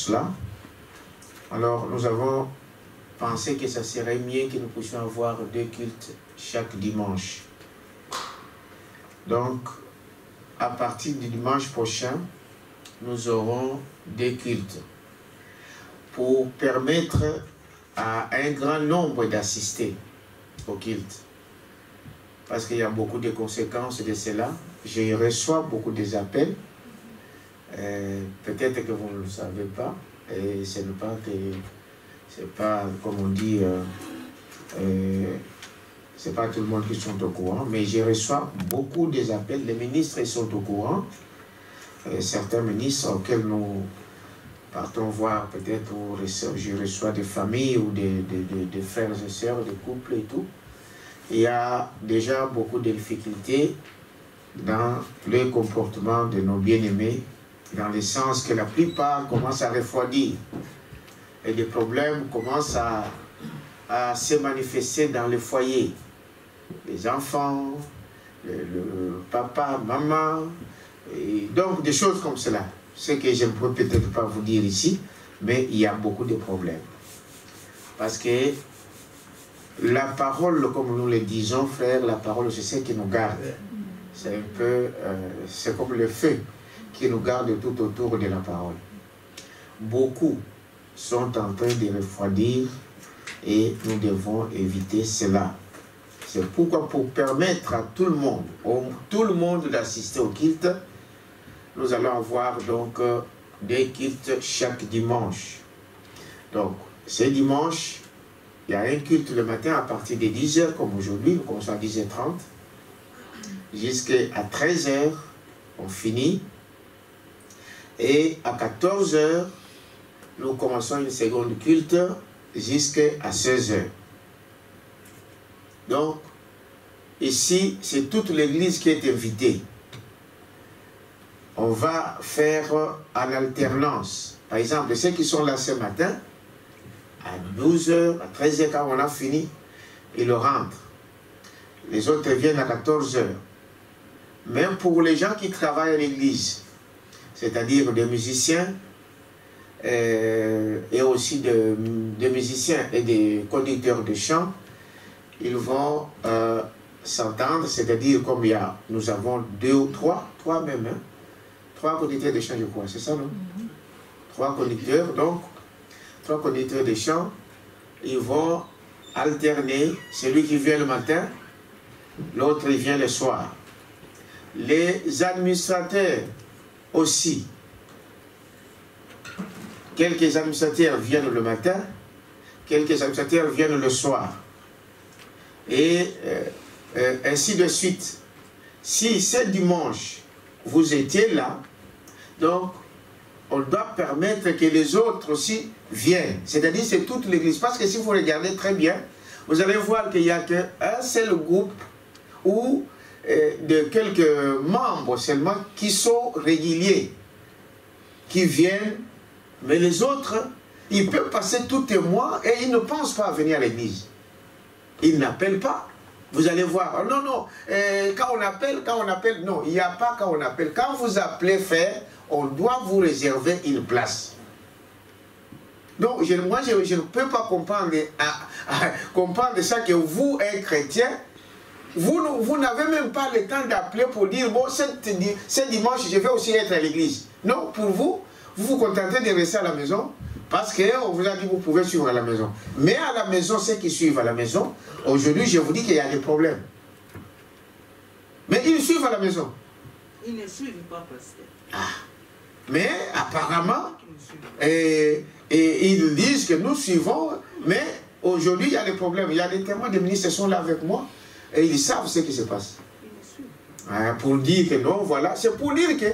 cela. Alors, nous avons pensé que ça serait mieux que nous puissions avoir 2 cultes chaque dimanche. Donc, à partir du dimanche prochain, nous aurons 2 cultes pour permettre à un grand nombre d'assister au culte. Parce qu'il y a beaucoup de conséquences de cela. Je reçois beaucoup d'appels. Peut-être que vous ne le savez pas. Et ce n'est pas que... C'est pas, comme on dit... c'est pas tout le monde qui sont au courant. Mais je reçois beaucoup d'appels. Les ministres sont au courant. Certains ministres auxquels nous partons voir, peut-être, je reçois des familles ou des frères et sœurs, des couples et tout. Il y a déjà beaucoup de difficultés dans le comportement de nos bien-aimés, dans le sens que la plupart commencent à refroidir. Et des problèmes commencent à se manifester dans le foyer. Les enfants, le papa, maman, et donc des choses comme cela. Ce que je ne peux peut-être pas vous dire ici, mais il y a beaucoup de problèmes. Parce que la parole, comme nous le disons, frère, la parole, c'est ce qui nous garde. C'est un peu, c'est comme le feu qui nous garde tout autour de la parole. Beaucoup sont en train de refroidir et nous devons éviter cela. C'est pourquoi, pour permettre à tout le monde d'assister au culte, nous allons avoir donc 2 cultes chaque dimanche. Donc, ce dimanche, il y a un culte le matin à partir de 10h, comme aujourd'hui, nous commençons à 10h30, jusqu'à 13h, on finit. Et à 14h, nous commençons une seconde culte jusqu'à 16h. Donc, ici, c'est toute l'église qui est invitée. On va faire en alternance. Par exemple, ceux qui sont là ce matin, à 12h, à 13h, quand on a fini, ils rentrent. Les autres viennent à 14h. Même pour les gens qui travaillent à l'église, c'est-à-dire des musiciens, et aussi des musiciens et des conducteurs de chant, ils vont s'entendre, c'est-à-dire comme nous avons 2 ou 3 même, hein, 3 conducteurs de chant, je crois, c'est ça, non? 3 conducteurs, donc 3 conducteurs de chant, ils vont alterner, celui qui vient le matin, l'autre il vient le soir. Les administrateurs aussi, quelques administrateurs viennent le matin, quelques administrateurs viennent le soir. Et ainsi de suite. Si ce dimanche, vous étiez là, donc on doit permettre que les autres aussi viennent. C'est-à-dire c'est toute l'église. Parce que si vous regardez très bien, vous allez voir qu'il n'y a qu'un seul groupe ou de quelques membres seulement qui sont réguliers, qui viennent, mais les autres, ils peuvent passer tout un mois et ils ne pensent pas à venir à l'église. Ils n'appellent pas. Vous allez voir, non, non, quand on appelle, non, il n'y a pas quand on appelle. Quand vous appelez faire, on doit vous réserver une place. Donc, moi, je ne peux pas comprendre, comprendre ça que vous, un chrétien, vous n'avez même pas le temps d'appeler pour dire, bon, ce dimanche, je vais aussi être à l'église. Non, pour vous, vous vous contentez de rester à la maison, parce qu'on vous a dit que vous pouvez suivre à la maison. Mais à la maison, ceux qui suivent à la maison, aujourd'hui, je vous dis qu'il y a des problèmes. Mais ils suivent à la maison. Ils ne suivent pas, pasteur. Ah. Mais apparemment, et ils disent que nous suivons, mais aujourd'hui, il y a des problèmes. Il y a des témoins, des ministres qui sont là avec moi, et ils savent ce qui se passe. Pour dire que non, voilà. C'est pour dire que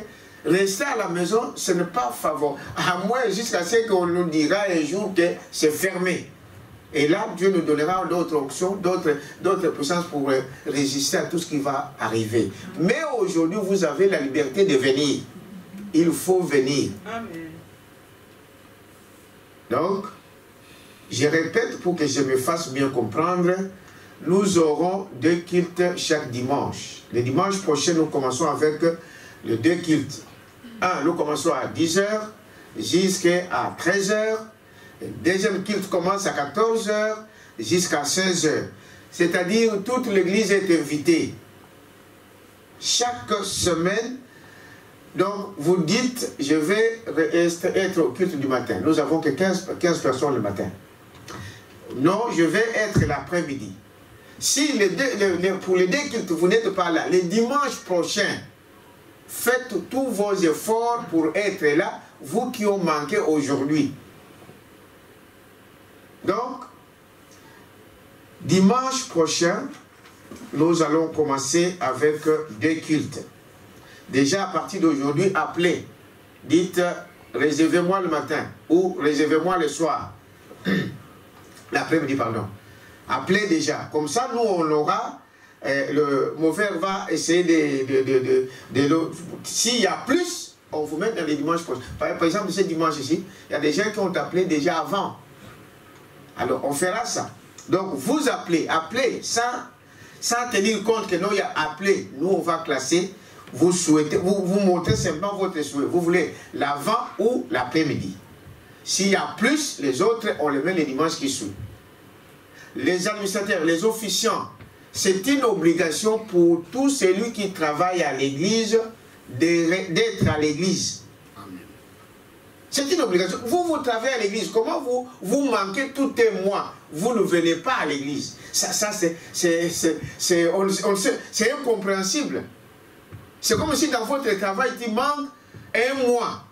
rester à la maison, ce n'est pas favorable. À moins jusqu'à ce qu'on nous dira un jour que c'est fermé. Et là, Dieu nous donnera d'autres options, d'autres puissances pour résister à tout ce qui va arriver. Mais aujourd'hui, vous avez la liberté de venir. Il faut venir. Amen. Donc, je répète pour que je me fasse bien comprendre, nous aurons 2 cultes chaque dimanche. Le dimanche prochain, nous commençons avec les 2 cultes. Nous commençons à 10h jusqu'à 13h. Le deuxième culte commence à 14h jusqu'à 16h. C'est-à-dire toute l'église est invitée. Chaque semaine, donc vous dites, je vais être au culte du matin. Nous avons que 15 personnes le matin. Non, je vais être l'après-midi. Si pour les deux cultes, vous n'êtes pas là, les dimanches prochains, faites tous vos efforts pour être là, vous qui ont manqué aujourd'hui. Donc, dimanche prochain, nous allons commencer avec deux cultes. Déjà, à partir d'aujourd'hui, appelez. Dites, réservez-moi le matin ou réservez-moi le soir. L'après-midi, pardon. Appelez déjà. Comme ça, nous, on aura... mon frère va essayer s'il y a plus, on vous met dans les dimanches prochains. Par exemple, ce dimanche ici, il y a des gens qui ont appelé déjà avant. Alors, on fera ça. Donc, vous appelez sans tenir compte que non, il y a appelé. Nous, on va classer. Vous souhaitez, vous montrez simplement votre souhait. Vous voulez l'avant ou l'après-midi. S'il y a plus, les autres, on les met les dimanches qui suivent. Les administrateurs, les officiants, c'est une obligation pour tout celui qui travaille à l'église d'être à l'église. C'est une obligation. Vous travaillez à l'église. Comment vous manquez tout un mois? Vous ne venez pas à l'église. Ça c'est incompréhensible. C'est comme si dans votre travail, il manque un mois.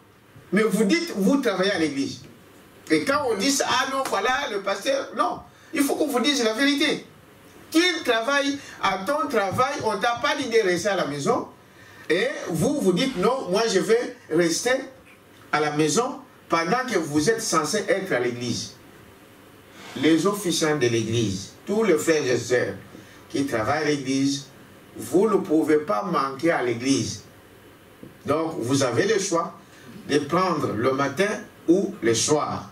Mais vous dites, vous travaillez à l'église. Et quand on dit, ah non, voilà, le pasteur, non. Il faut qu'on vous dise la vérité. Qu'il travaille à ton travail, on ne t'a pas dit de rester à la maison. Et vous dites, non, moi je vais rester à la maison pendant que vous êtes censé être à l'église. Les officiants de l'église, tous les frères et sœurs qui travaillent à l'église, vous ne pouvez pas manquer à l'église. Donc, vous avez le choix de prendre le matin ou le soir.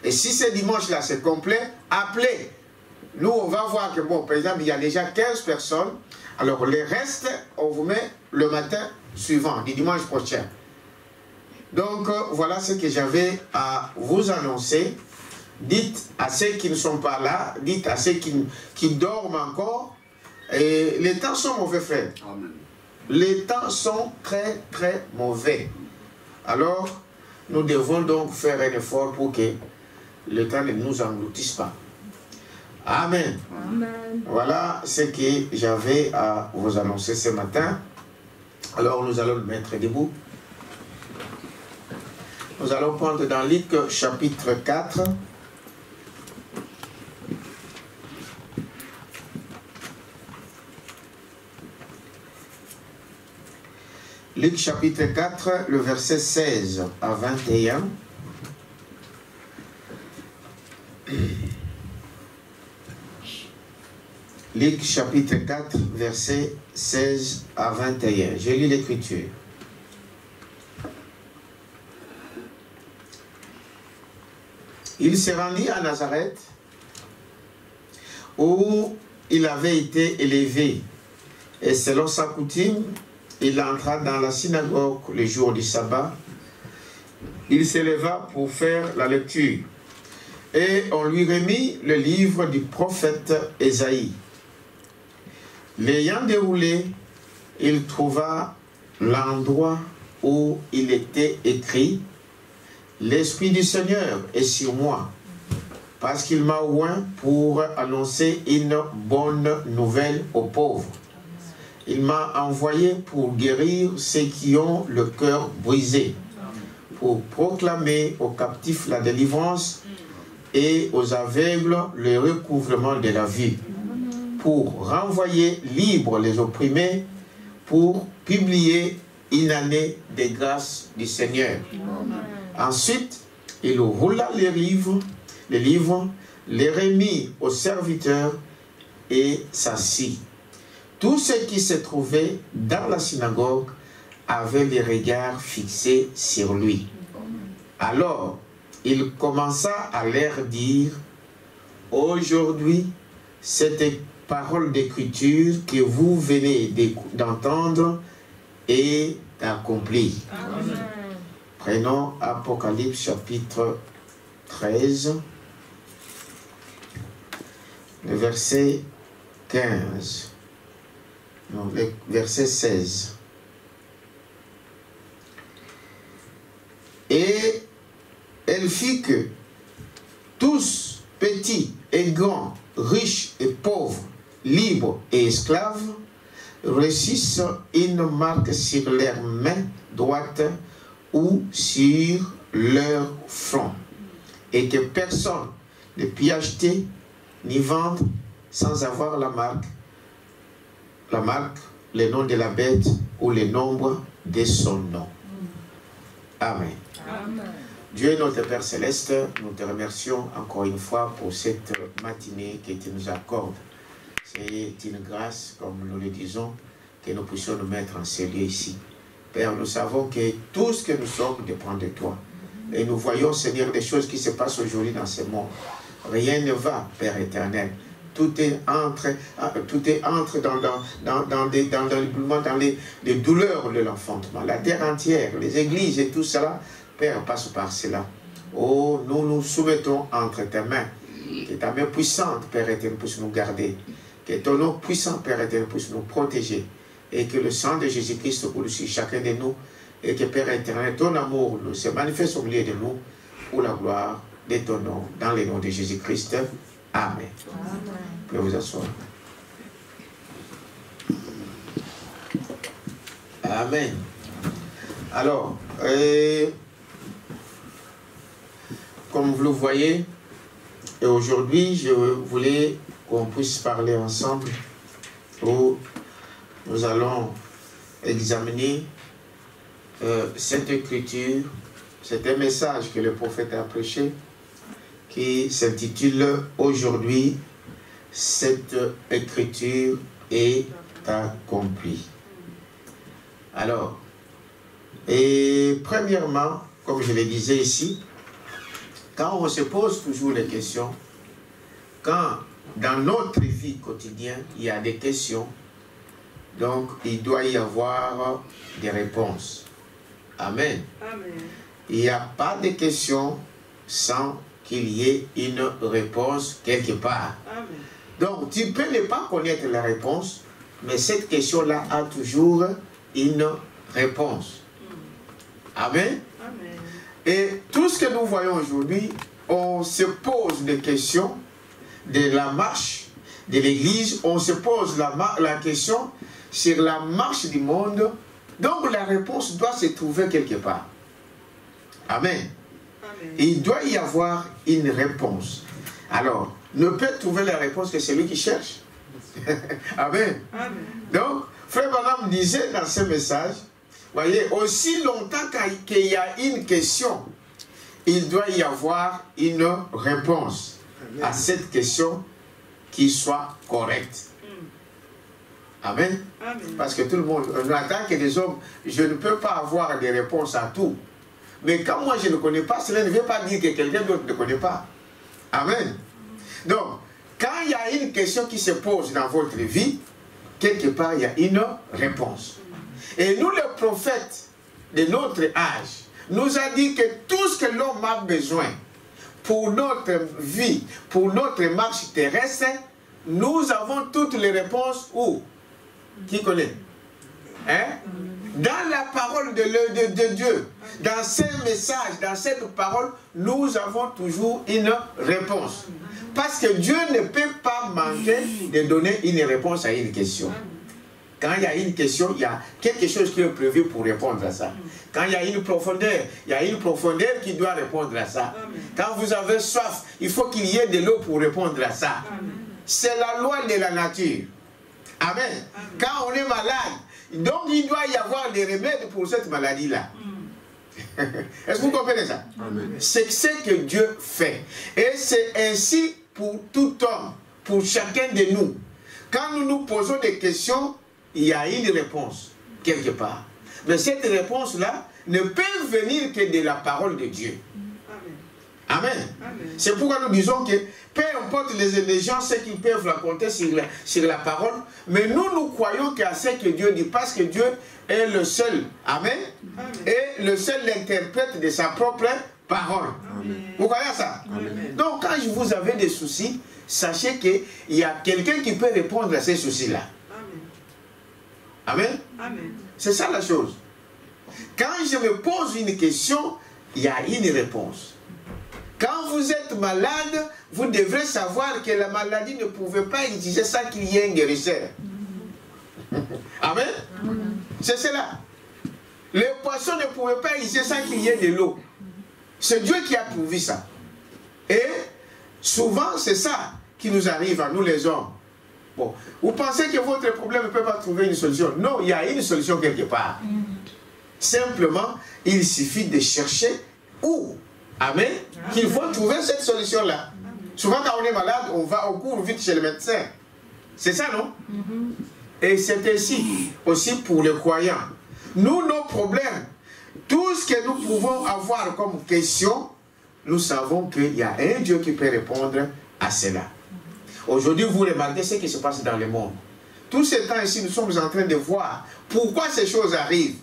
Et si ce dimanche-là, c'est complet, appelez. Nous, on va voir que, bon, par exemple, il y a déjà 15 personnes. Alors, les restes, on vous met le matin suivant, du dimanche prochain. Donc, voilà ce que j'avais à vous annoncer. Dites à ceux qui ne sont pas là, dites à ceux qui dorment encore. Et les temps sont mauvais, frère. Amen. Les temps sont très, très mauvais. Alors, nous devons donc faire un effort pour que le temps ne nous engloutisse pas. Amen. Amen. Voilà ce que j'avais à vous annoncer ce matin. Alors, nous allons le mettre debout. Nous allons prendre dans Luc chapitre 4. Luc chapitre 4, le verset 16 à 21. Luc chapitre 4, verset 16 à 21. Je lis l'écriture. Il se rendit à Nazareth, où il avait été élevé, et selon sa coutume, il entra dans la synagogue le jour du sabbat. Il s'éleva pour faire la lecture. Et on lui remit le livre du prophète Ésaïe. L'ayant déroulé, il trouva l'endroit où il était écrit « L'Esprit du Seigneur est sur moi, parce qu'il m'a oint pour annoncer une bonne nouvelle aux pauvres. Il m'a envoyé pour guérir ceux qui ont le cœur brisé, pour proclamer aux captifs la délivrance et aux aveugles le recouvrement de la vue, pour renvoyer libres les opprimés, pour publier une année de grâce du Seigneur. » Ensuite, il roula les livres, les remit aux serviteurs et s'assit. Tous ceux qui se trouvaient dans la synagogue avaient les regards fixés sur lui. Alors, il commença à leur dire, « Aujourd'hui, cette parole d'écriture que vous venez d'entendre est accomplie. » Prenons Apocalypse chapitre 13, le verset 15. Non, le verset 16. Et elle fit que tous, petits et grands, riches et pauvres, libres et esclaves, reçissent une marque sur leur main droite ou sur leur front, et que personne ne put acheter ni vendre sans avoir la marque, le nom de la bête ou le nombre de son nom. Amen. Amen. Dieu notre Père Céleste, nous te remercions encore une fois pour cette matinée que tu nous accordes. C'est une grâce, comme nous le disons, que nous puissions nous mettre en ce lieu ici. Père, nous savons que tout ce que nous sommes dépend de toi. Et nous voyons, Seigneur, des choses qui se passent aujourd'hui dans ce monde. Rien ne va, Père éternel. Tout est entre dans les douleurs de l'enfantement. La terre entière, les églises et tout cela, Père, passe par cela. Oh, nous nous soumettons entre tes mains. Que ta main puissante, Père éternel, puisse nous garder. Que ton nom puissant, Père éternel, puisse nous protéger. Et que le sang de Jésus-Christ coule sur chacun de nous. Et que, Père éternel, ton amour se manifeste au milieu de nous pour la gloire de ton nom. Dans le nom de Jésus-Christ. Amen. Amen. Vous pouvez vous asseoir. Amen. Alors, comme vous le voyez, et aujourd'hui, je voulais qu'on puisse parler ensemble où nous allons examiner cette écriture. C'est un message que le prophète a prêché qui s'intitule « Aujourd'hui, cette écriture est accomplie ». Alors, et premièrement, comme je le disais ici, quand on se pose toujours les questions, quand dans notre vie quotidienne, il y a des questions, donc il doit y avoir des réponses. Amen. Amen. Il n'y a pas de questions sans qu'il y ait une réponse quelque part. Amen. Donc, tu peux ne pas connaître la réponse, mais cette question-là a toujours une réponse. Amen. Amen. Et tout ce que nous voyons aujourd'hui, on se pose des questions de la marche de l'Église, on se pose la question sur la marche du monde, donc la réponse doit se trouver quelque part. Amen. Amen. Il doit y avoir une réponse. Alors, ne peut trouver la réponse que celui qui cherche. Amen. Amen. Donc, Frère Branham disait dans ce message, voyez, aussi longtemps qu'il y a une question, il doit y avoir une réponse à cette question qui soit correcte. Amen. Amen. Parce que tout le monde, en tant que des hommes, je ne peux pas avoir des réponses à tout. Mais quand moi je ne connais pas, cela ne veut pas dire que quelqu'un d'autre ne connaît pas. Amen. Donc, quand il y a une question qui se pose dans votre vie, quelque part il y a une réponse. Et nous, les prophètes de notre âge, nous a dit que tout ce que l'homme a besoin pour notre vie, pour notre marche terrestre, nous avons toutes les réponses où? Qui connaît? Hein? Dans la parole de Dieu, dans ces messages, dans cette parole, nous avons toujours une réponse. Parce que Dieu ne peut pas manquer de donner une réponse à une question. Quand il y a une question, il y a quelque chose qui est prévu pour répondre à ça. Quand il y a une profondeur, il y a une profondeur qui doit répondre à ça. Quand vous avez soif, il faut qu'il y ait de l'eau pour répondre à ça. C'est la loi de la nature. Amen. Quand on est malade, donc il doit y avoir des remèdes pour cette maladie-là. Est-ce que vous comprenez ça? C'est ce que Dieu fait. Et c'est ainsi pour tout homme, pour chacun de nous. Quand nous nous posons des questions, il y a une réponse, quelque part. Mais cette réponse-là ne peut venir que de la parole de Dieu. Amen. Amen. C'est pourquoi nous disons que peu importe les gens, ce qu'ils peuvent raconter sur la parole, mais nous croyons qu'à ce que Dieu dit, parce que Dieu est le seul, amen, et le seul interprète de sa propre parole. Amen. Vous croyez ça? Amen. Donc quand vous avez des soucis, sachez qu'il y a quelqu'un qui peut répondre à ces soucis-là. Amen. Amen. C'est ça la chose. Quand je me pose une question, il y a une réponse. Quand vous êtes malade, vous devrez savoir que la maladie ne pouvait pas exiger ça qu'il y ait un guérisseur. Amen. C'est cela. Les poissons ne pouvaient pas exiger ça qu'il y ait de l'eau. C'est Dieu qui a pourvu ça. Et souvent, c'est ça qui nous arrive à nous les hommes. Bon, vous pensez que votre problème ne peut pas trouver une solution? Non, il y a une solution quelque part. Simplement, il suffit de chercher où. Amen. Qu'il faut trouver cette solution-là. Souvent, quand on est malade, on court vite chez le médecin. C'est ça, non? Et c'est ainsi aussi pour les croyants. Nous, nos problèmes, tout ce que nous pouvons avoir comme question, nous savons qu'il y a un Dieu qui peut répondre à cela. Aujourd'hui, vous remarquez ce qui se passe dans le monde. Tout ce temps ici, nous sommes en train de voir pourquoi ces choses arrivent.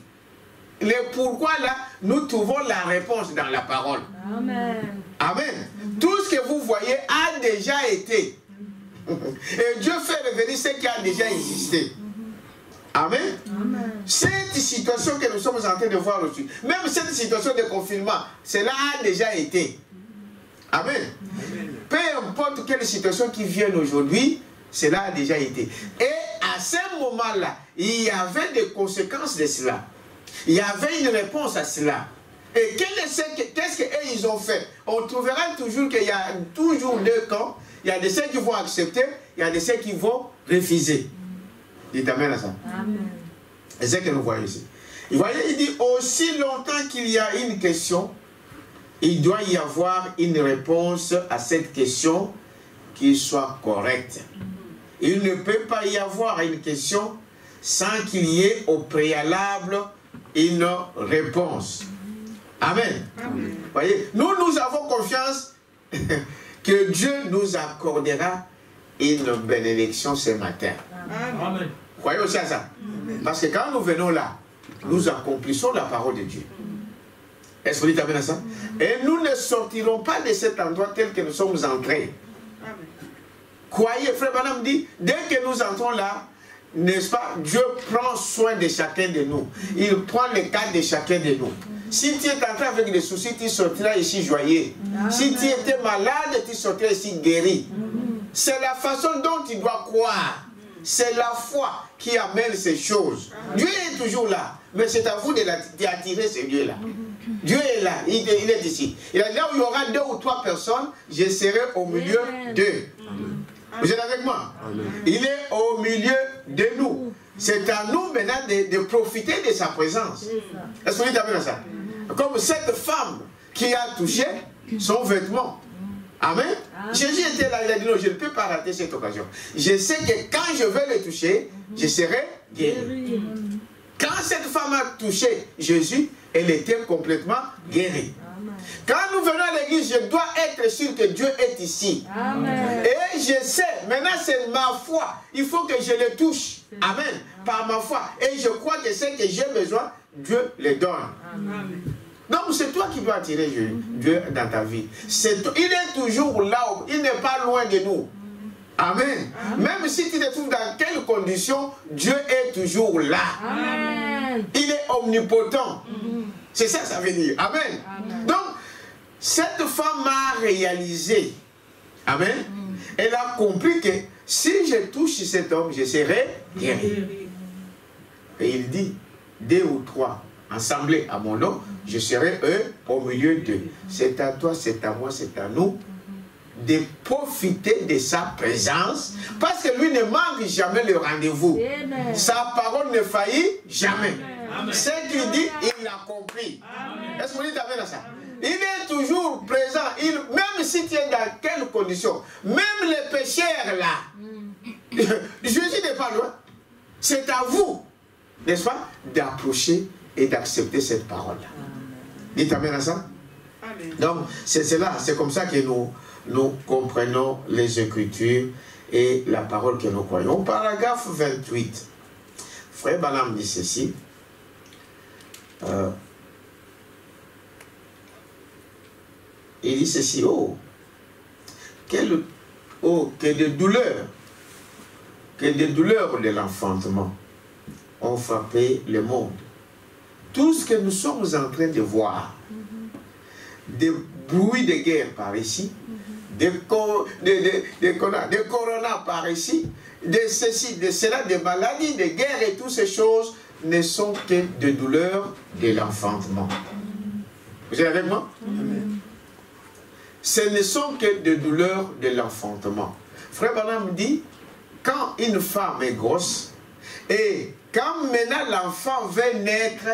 Les pourquoi là, nous trouvons la réponse dans la parole. Amen. Amen. Tout ce que vous voyez a déjà été. Et Dieu fait revenir ce qui a déjà existé. Amen. Amen. Cette situation que nous sommes en train de voir aujourd'hui, même cette situation de confinement, cela a déjà été. Amen. Amen. Peu importe quelle situation qui vienne aujourd'hui, cela a déjà été. Et à ce moment-là, il y avait des conséquences de cela. Il y avait une réponse à cela. Et qu'est-ce qu'eux ils ont fait? On trouvera toujours qu'il y a toujours deux camps. Il y a des ceux qui vont accepter, il y a des ceux qui vont refuser. Dites amen à ça. Amen. Et c'est ce que nous voyons ici. Vous voyez, il dit, aussi longtemps qu'il y a une question, il doit y avoir une réponse à cette question qui soit correcte. Il ne peut pas y avoir une question sans qu'il y ait au préalable une réponse. Amen. Amen. Vous voyez, nous avons confiance que Dieu nous accordera une bénédiction ce matin. Amen. Vous croyez aussi à ça? Amen. Parce que quand nous venons là, nous accomplissons la parole de Dieu. Est-ce que vous dites amen à ça? Et nous ne sortirons pas de cet endroit tel que nous sommes entrés. Amen. Croyez, frère Branham dit, dès que nous entrons là, n'est-ce pas, Dieu prend soin de chacun de nous. Il prend le cas de chacun de nous. Si tu es entré avec des soucis, tu sortiras ici joyeux. Amen. Si tu étais malade, tu sortiras ici guéri. C'est la façon dont tu dois croire. C'est la foi qui amène ces choses. Amen. Dieu est toujours là. Mais c'est à vous d'attirer ce Dieu-là. Dieu est là. Il est ici. Il a dit, là où il y aura 2 ou 3 personnes, je serai au milieu d'eux. Vous êtes avec moi? Amen. Il est au milieu de nous. C'est à nous maintenant de profiter de sa présence. Est-ce que vous dites amen à ça? Comme cette femme qui a touché son vêtement. Amen. Jésus était là, il a dit non, je ne peux pas rater cette occasion. Je sais que quand je vais le toucher, je serai guéri. Quand cette femme a touché Jésus, elle était complètement guérie. Quand nous venons à l'église, je dois être sûr que Dieu est ici. Amen. Et je sais, maintenant c'est ma foi. Il faut que je le touche. Amen. Par ma foi. Et je crois que ce que j'ai besoin, Dieu le donne. Amen. Donc c'est toi qui dois attirer Dieu dans ta vie. Il est toujours là, il n'est pas loin de nous. Amen. Amen. Même si tu te trouves dans quelles conditions, Dieu est toujours là. Amen. Il est omnipotent. C'est ça, ça veut dire. Amen. Amen. Donc, cette femme a réalisé. Amen. Elle a compris que si je touche cet homme, je serai guéri. Et il dit, 2 ou 3 assemblés à mon nom, je serai au milieu d'eux. C'est à toi, c'est à moi, c'est à nous de profiter de sa présence, parce que lui ne manque jamais le rendez-vous. Sa parole ne faillit jamais. Ce qu'il dit, il l'a compris. Est-ce que vous dites amen à ça? Il est toujours présent. Même si tu es dans quelles conditions, même les pécheurs là, Jésus n'est pas loin. C'est à vous, n'est-ce pas, d'approcher et d'accepter cette parole-là. Dites amen à ça? Amen. Donc, c'est cela, c'est comme ça que nous comprenons les Écritures et la parole que nous croyons. Au paragraphe 28, Frère Branham dit ceci. Il dit ceci, que des douleurs de l'enfantement ont frappé le monde. Tout ce que nous sommes en train de voir, des bruits de guerre par ici, des corona par ici, de ceci, de cela, des maladies, des guerres et toutes ces choses ne sont que des douleurs de l'enfantement. Vous êtes avec moi? Amen. Ce ne sont que des douleurs de l'enfantement. Frère Branham dit, quand une femme est grosse, et quand maintenant l'enfant veut naître,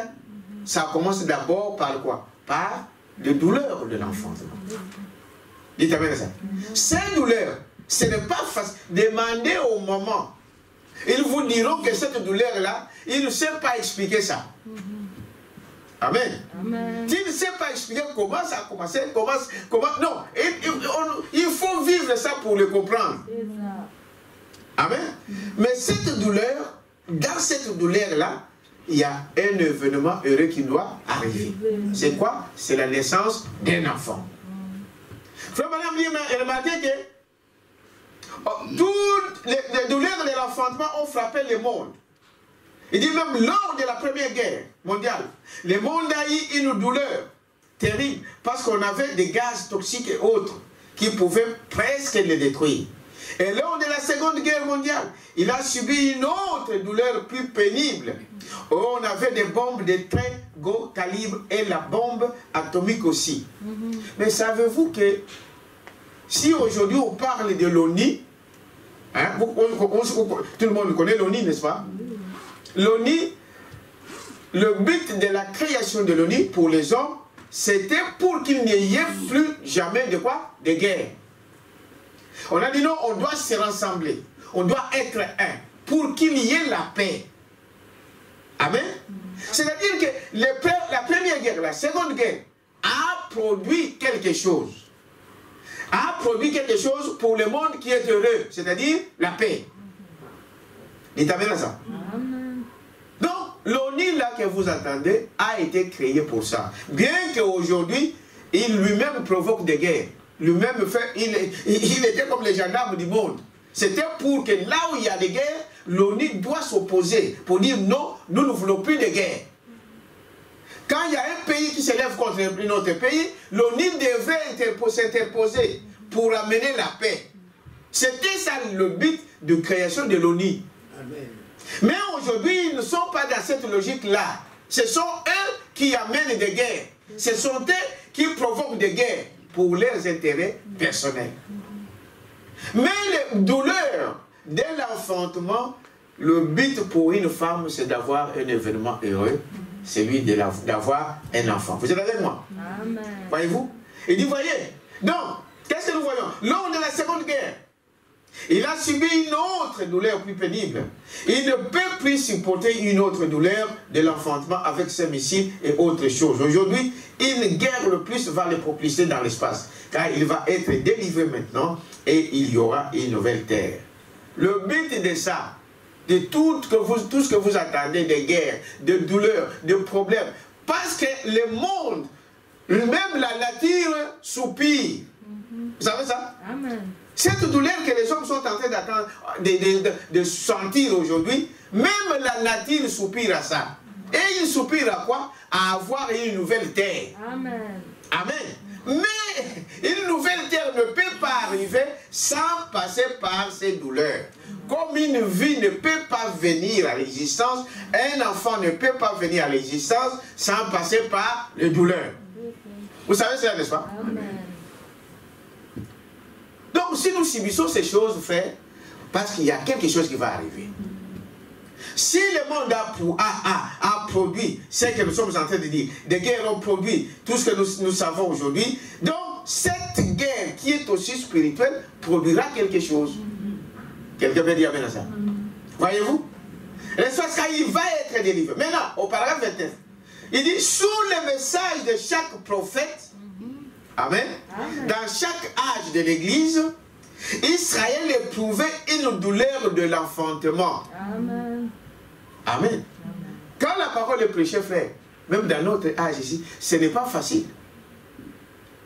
ça commence d'abord par quoi? Par les douleurs de l'enfantement. Dites avec ça. Ces douleurs, ce n'est pas facile. Demandez au moment. Ils vous diront que cette douleur-là, ils ne savent pas expliquer ça. Amen. Amen. Tu ne sais pas expliquer comment ça a commencé, comment non, il faut vivre ça pour le comprendre. Amen. Mais cette douleur, dans cette douleur-là, il y a un événement heureux qui doit arriver. C'est quoi? C'est la naissance d'un enfant. Frère Branham dit, remarquez que toutes les douleurs de l'enfantement ont frappé le monde. Il dit même lors de la Première Guerre mondiale, le monde a eu une douleur terrible parce qu'on avait des gaz toxiques et autres qui pouvaient presque les détruire. Et lors de la Seconde Guerre mondiale, il a subi une autre douleur plus pénible. On avait des bombes de très gros calibre et la bombe atomique aussi. Mais savez-vous que si aujourd'hui on parle de l'ONU, hein, tout le monde connaît l'ONU, n'est-ce pas? L'ONU, le but de la création de l'ONU pour les hommes, c'était pour qu'il n'y ait plus jamais de quoi? De guerre. On a dit non, on doit se rassembler. On doit être un pour qu'il y ait la paix. Amen. C'est-à-dire que la Première Guerre, la Seconde Guerre a produit quelque chose. A produit quelque chose pour le monde qui est heureux, c'est-à-dire la paix. Dites Amen à ça. Donc, l'ONU là que vous entendez a été créé pour ça. Bien qu'aujourd'hui, il lui-même provoque des guerres. Lui-même fait, il était comme les gendarmes du monde. C'était pour que là où il y a des guerres, l'ONU doit s'opposer pour dire non, nous ne voulons plus de guerre. Quand il y a un pays qui se lève contre un autre pays, l'ONU devait s'interposer pour amener la paix. C'était ça le but de création de l'ONU. Mais aujourd'hui, ils ne sont pas dans cette logique-là. Ce sont eux qui amènent des guerres. Ce sont eux qui provoquent des guerres pour leurs intérêts personnels. Mais les douleurs de l'enfantement, le but pour une femme, c'est d'avoir un événement heureux, celui d'avoir un enfant. Vous êtes avec moi? Voyez-vous? Il dit, voyez, donc, qu'est-ce que nous voyons? Lors de la Seconde Guerre, il a subi une autre douleur plus pénible. Il ne peut plus supporter une autre douleur de l'enfantement avec ses missiles et autres choses. Aujourd'hui, une guerre le plus va le propulser dans l'espace. Car il va être délivré maintenant et il y aura une nouvelle terre. Le but de ça, de tout ce que vous attendez, des guerres, de douleurs, de problèmes, parce que le monde, même la nature soupire. Vous savez ça? Amen. Cette douleur que les hommes sont en train d'attendre, de sentir aujourd'hui, même la nature soupire à ça. Et il soupire à quoi? À avoir une nouvelle terre. Amen. Amen. Mais une nouvelle terre ne peut pas arriver sans passer par ces douleurs. Comme une vie ne peut pas venir à l'existence, un enfant ne peut pas venir à l'existence sans passer par les douleurs. Vous savez cela, n'est-ce pas? Amen. Donc, si nous subissons ces choses, frère, parce qu'il y a quelque chose qui va arriver. Si le monde a produit ce que nous sommes en train de dire, des guerres ont produit tout ce que nous savons aujourd'hui, donc cette guerre qui est aussi spirituelle produira quelque chose. Quelqu'un peut dire amen à ça. Voyez-vous? L'espace il va être délivré. Maintenant, au paragraphe 29, il dit, sous le message de chaque prophète, Amen. Amen. Dans chaque âge de l'Église, Israël éprouvait une douleur de l'enfantement. Amen. Amen. Amen. Quand la parole est prêchée, frère, même dans notre âge ici, ce n'est pas facile.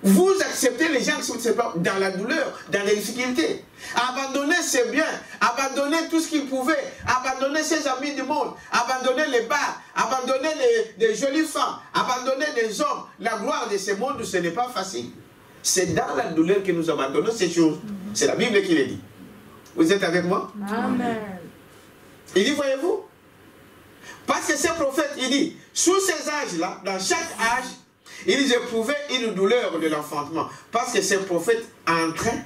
Vous acceptez les gens qui sont dans la douleur, dans les difficultés. Abandonner ses biens, abandonner tout ce qu'il pouvait, abandonner ses amis du monde, abandonner les bars, abandonner les jolies femmes, abandonner les hommes, la gloire de ce monde, ce n'est pas facile. C'est dans la douleur que nous abandonnons ces choses. C'est la Bible qui le dit. Vous êtes avec moi? Amen. Il dit, voyez-vous? Parce que ce prophète, il dit, sous ces âges-là, dans chaque âge, ils éprouvaient une douleur de l'enfantement. Parce que ces prophètes entraient,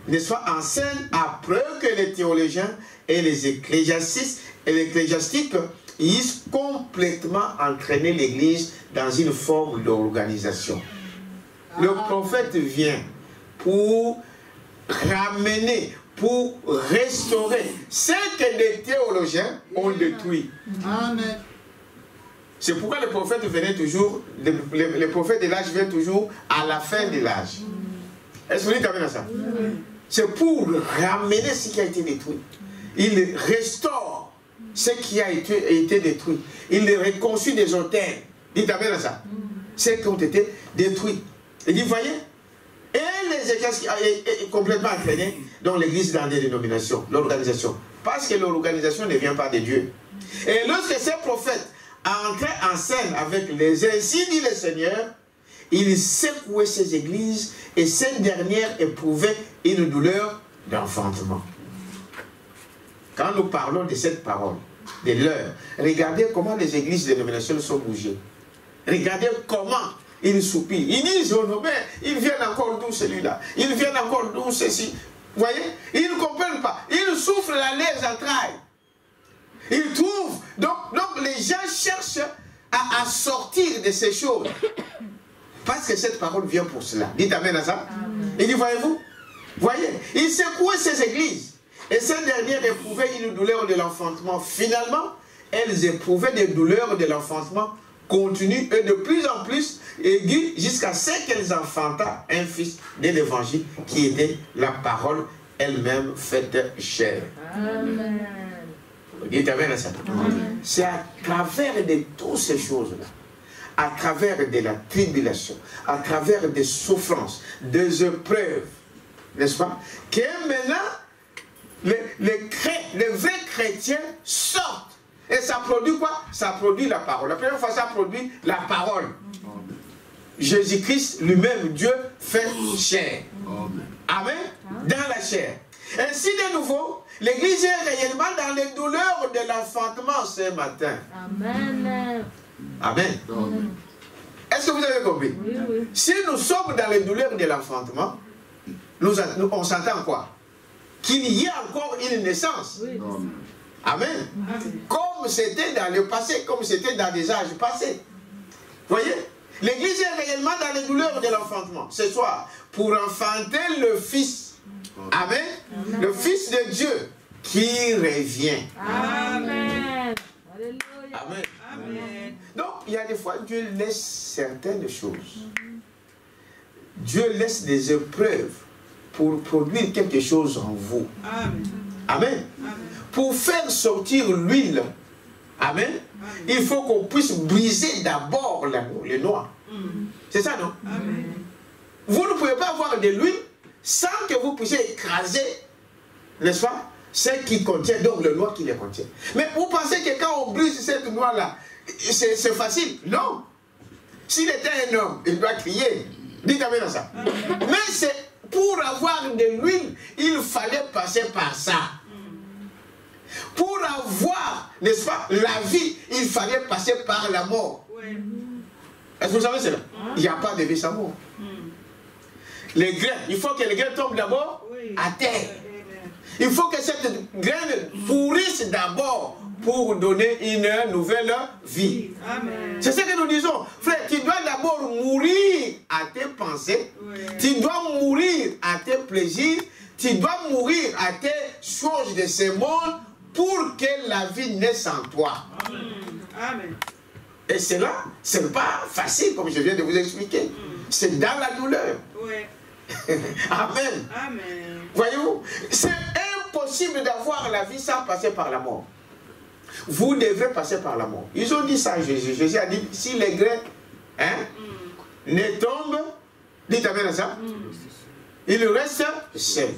n'est-ce pas, en scène après que les théologiens et les ecclésiastiques ils complètement entraîné l'Église dans une forme d'organisation. Le prophète vient pour ramener, pour restaurer ce que les théologiens ont détruit. Amen. C'est pourquoi le prophète venait toujours, le prophète de l'âge vient toujours à la fin de l'âge. Est-ce que vous dites amen à ça? C'est pour ramener ce qui a été détruit. Il restaure ce qui a été détruit. Il reconstruit des autels. Dites amen à ça. Ceux qui ont été détruits. Il dit, voyez, et les églises complètement entraînées dans l'église, dans des dénominations, l'organisation. Parce que l'organisation ne vient pas de Dieu. Et lorsque ces prophètes entraient en scène avec les ainsi dit le Seigneur, il secouait ces églises et ces dernières éprouvaient une douleur d'enfantement. Quand nous parlons de cette parole, de l'heure, regardez comment les églises dénominationnelles sont bougées. Regardez comment ils soupirent. Ils disent, oh non, mais ils viennent encore d'où celui-là? Ils viennent encore d'où ceci? Vous voyez? Ils ne comprennent pas. Ils souffrent dans les entrailles. Ils trouvent. Donc les gens cherchent à sortir de ces choses. Parce que cette parole vient pour cela. Dites amen à ça. Amen. Il dit, voyez-vous? Voyez, ils secouaient ces églises. Et ces dernières éprouvaient une douleur de l'enfantement. Finalement, elles éprouvaient des douleurs de l'enfantement continues et de plus en plus aiguës jusqu'à ce qu'elles enfantât un fils de l'évangile qui était la parole elle-même faite chair. Amen. Dites amen à ça. C'est à travers de toutes ces choses-là, à travers de la tribulation, à travers des souffrances, des épreuves, n'est-ce pas, que maintenant les vrais chrétiens sortent. Et ça produit quoi? Ça produit la parole. La première fois, ça produit la parole. Jésus-Christ lui-même, Dieu, fait chair. Amen. Dans la chair. Ainsi, de nouveau, l'Église est réellement dans les douleurs de l'enfantement ce matin. Amen. Amen. Est-ce que vous avez compris? Oui, oui. Si nous sommes dans les douleurs de l'enfantement, on s'entend quoi? Qu'il y ait encore une naissance. Oui. Amen. Comme c'était dans le passé, comme c'était dans des âges passés. Voyez? L'Église est réellement dans les douleurs de l'enfantement. Ce soir, pour enfanter le Fils. Amen. Amen. Le Fils de Dieu qui revient. Amen. Amen. Amen. Donc, il y a des fois, Dieu laisse certaines choses. Dieu laisse des épreuves pour produire quelque chose en vous. Amen. Amen. Amen. Pour faire sortir l'huile, amen, il faut qu'on puisse briser d'abord le noix. C'est ça, non? Amen. Vous ne pouvez pas avoir de l'huile sans que vous puissiez écraser, n'est-ce pas, ce qui contient, donc le noix qui les contient. Mais vous pensez que quand on brise cette noix-là, c'est facile? Non. S'il était un homme, il doit crier. Dites amen à ça. Amen. Mais c'est pour avoir de l'huile, il fallait passer par ça. Pour avoir, n'est-ce pas, la vie, il fallait passer par la mort. Oui. Est-ce que vous savez cela? Il n'y a pas de vie sans mort. Les graines, il faut que les graines tombent d'abord à terre. Il faut que cette graine pourrisse d'abord pour donner une nouvelle vie. C'est ce que nous disons. Frère, tu dois d'abord mourir à tes pensées. Tu dois mourir à tes plaisirs. Tu dois mourir à tes choses de ce monde pour que la vie naisse en toi. Amen. Et cela, ce n'est pas facile, comme je viens de vous expliquer. c'est dans la douleur. Ouais. Amen. Amen. Voyez-vous, c'est impossible d'avoir la vie sans passer par la mort. Vous devez passer par la mort. Ils ont dit ça à Jésus. Jésus a dit, si les grains ne tombent, dites amen à ça, il reste seul.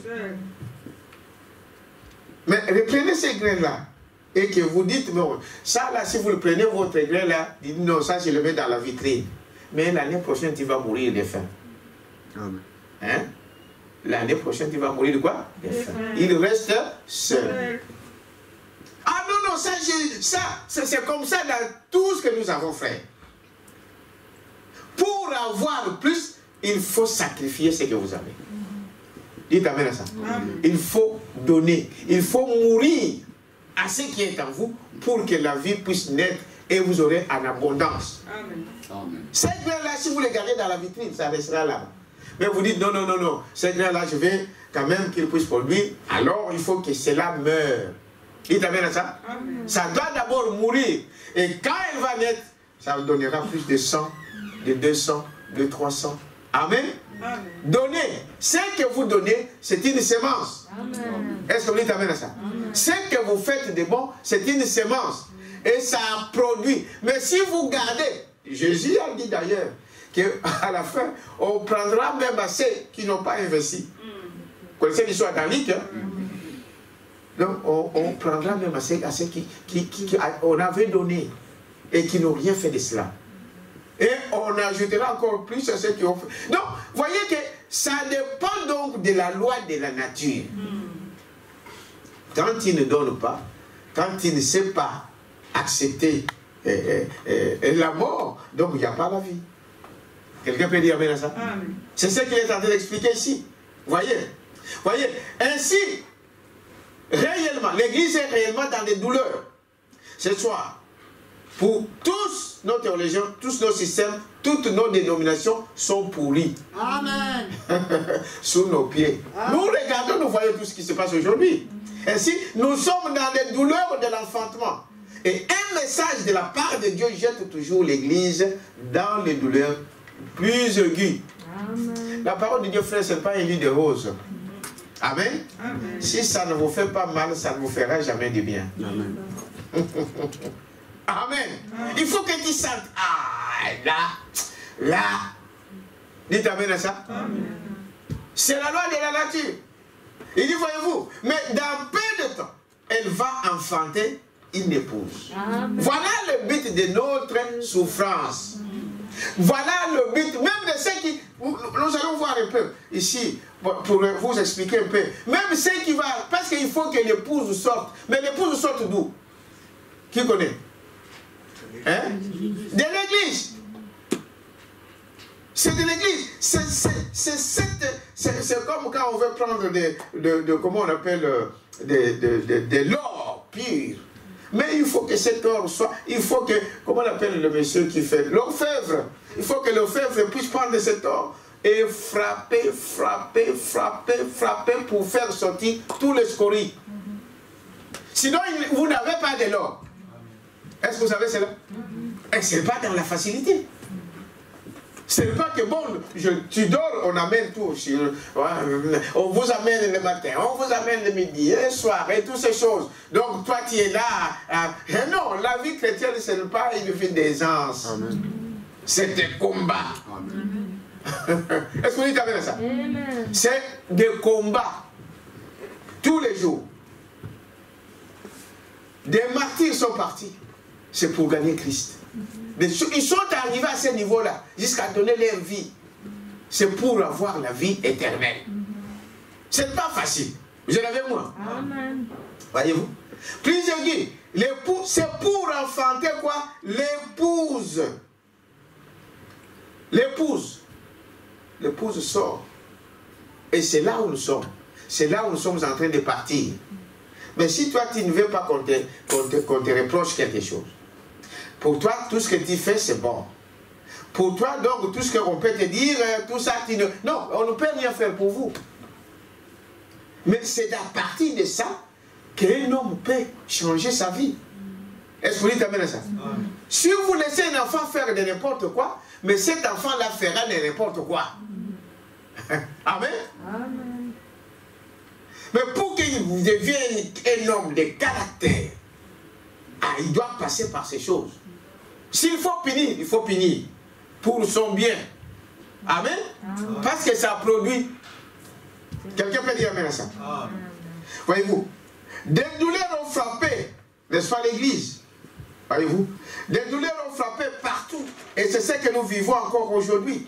Mais reprenez ces grains-là. Et que vous dites, bon, ça là, si vous le prenez, votre grain là, dites non, ça je le mets dans la vitrine. Mais l'année prochaine, tu vas mourir de faim. Amen. Hein? L'année prochaine, tu vas mourir de quoi? De faim. Il reste seul. Ah non, non, ça c'est comme ça dans tout ce que nous avons fait. Pour avoir plus, il faut sacrifier ce que vous avez. Dites amen à ça. Amen. Il faut donner. Il faut mourir à ce qui est en vous pour que la vie puisse naître et vous aurez en abondance. Amen. Amen. Ces grains-là, si vous les gardez dans la vitrine, ça restera là. Mais vous dites non, non, non, non, ces grains-là, je veux quand même qu'ils puissent produire. Alors, il faut que cela meure. Dites amen à ça. Amen. Ça doit d'abord mourir. Et quand elle va naître, ça vous donnera plus de 100, de 200, de 300. Amen. Amen. Donnez. Ce que vous donnez, c'est une semence. Est-ce que vous dites amen à ça? Amen. Ce que vous faites de bon, c'est une semence. Et ça produit. Mais si vous gardez, Jésus a dit d'ailleurs, qu'à la fin, on prendra même à ceux qui n'ont pas investi. Vous connaissez l'histoire d'Annick, hein? Donc, on prendra même à ceux qu'on avait donné et qui n'ont rien fait de cela. Et on ajoutera encore plus à ceux qui ont fait. Donc, voyez que ça dépend donc de la loi de la nature. Quand il ne donne pas, quand il ne sait pas accepter la mort, donc il n'y a pas la vie. Quelqu'un peut dire amen à ça? C'est ce qu'il est en train d'expliquer ici. Voyez? Voyez? Ainsi, réellement, l'Église est réellement dans des douleurs. Ce soir, pour tous nos théologiens, tous nos systèmes, toutes nos dénominations sont pourris. Amen. Sous nos pieds. Amen. Nous regardons, nous voyons tout ce qui se passe aujourd'hui. Ainsi, nous sommes dans les douleurs de l'enfantement. Et un message de la part de Dieu jette toujours l'Église dans les douleurs plus aiguës. Amen. La parole de Dieu, frère, ce n'est pas un lit de rose. Amen. Amen. Si ça ne vous fait pas mal, ça ne vous fera jamais du bien. Amen. Amen. Amen. Il faut que tu sentes, là. Dites amen à ça. C'est la loi de la nature. Il dit, voyez-vous, mais dans peu de temps, elle va enfanter une épouse. Amen. Voilà le but de notre souffrance. Voilà le but, même de ceux qui... Nous allons voir un peu ici, pour vous expliquer un peu. Même ceux qui vont... Parce qu'il faut que l'épouse sorte. Mais l'épouse sorte d'où? Qui connaît? Hein? De l'église. C'est de l'église. C'est comme quand on veut prendre comment on appelle, de l'or pur. Mais il faut que cet or soit, il faut que, comment on appelle le monsieur qui fait l'orfèvre, il faut que l'orfèvre puisse prendre cet or et frapper pour faire sortir tous les scories. Sinon, vous n'avez pas de l'or. Est-ce que vous savez cela? Et ce n'est pas dans la facilité. Ce n'est pas que bon, tu dors, on amène tout. On vous amène le matin, on vous amène le midi, le soir, et toutes ces choses. Donc toi tu es là. Non, la vie chrétienne, ce n'est pas une vie d'aisance. C'est des combats. Est-ce que vous dites amen à ça? C'est des combats. Tous les jours. Des martyrs sont partis. C'est pour gagner Christ. Ils sont arrivés à ce niveau-là, jusqu'à donner leur vie. C'est pour avoir la vie éternelle. C'est pas facile. Vous êtes avec moi? Amen. Voyez-vous? Plus aigu, c'est pour enfanter quoi? L'épouse. L'épouse. L'épouse sort. Et c'est là où nous sommes. C'est là où nous sommes en train de partir. Mais si toi, tu ne veux pas qu'on te reproche quelque chose, pour toi, tout ce que tu fais, c'est bon. Pour toi, donc, tout ce qu'on peut te dire, tout ça, non, on ne peut rien faire pour vous. Mais c'est à partir de ça qu'un homme peut changer sa vie. Est-ce que vous dites amen à ça? Si vous laissez un enfant faire de n'importe quoi, mais cet enfant-là fera de n'importe quoi. Amen. Amen. Mais pour qu'il devienne un homme de caractère, il doit passer par ces choses. S'il faut punir, il faut punir pour son bien. Amen. Parce que ça produit. Quelqu'un peut dire amen à ça? Voyez-vous, des douleurs ont frappé, n'est-ce pas, l'église? Voyez-vous, des douleurs ont frappé partout. Et c'est ce que nous vivons encore aujourd'hui.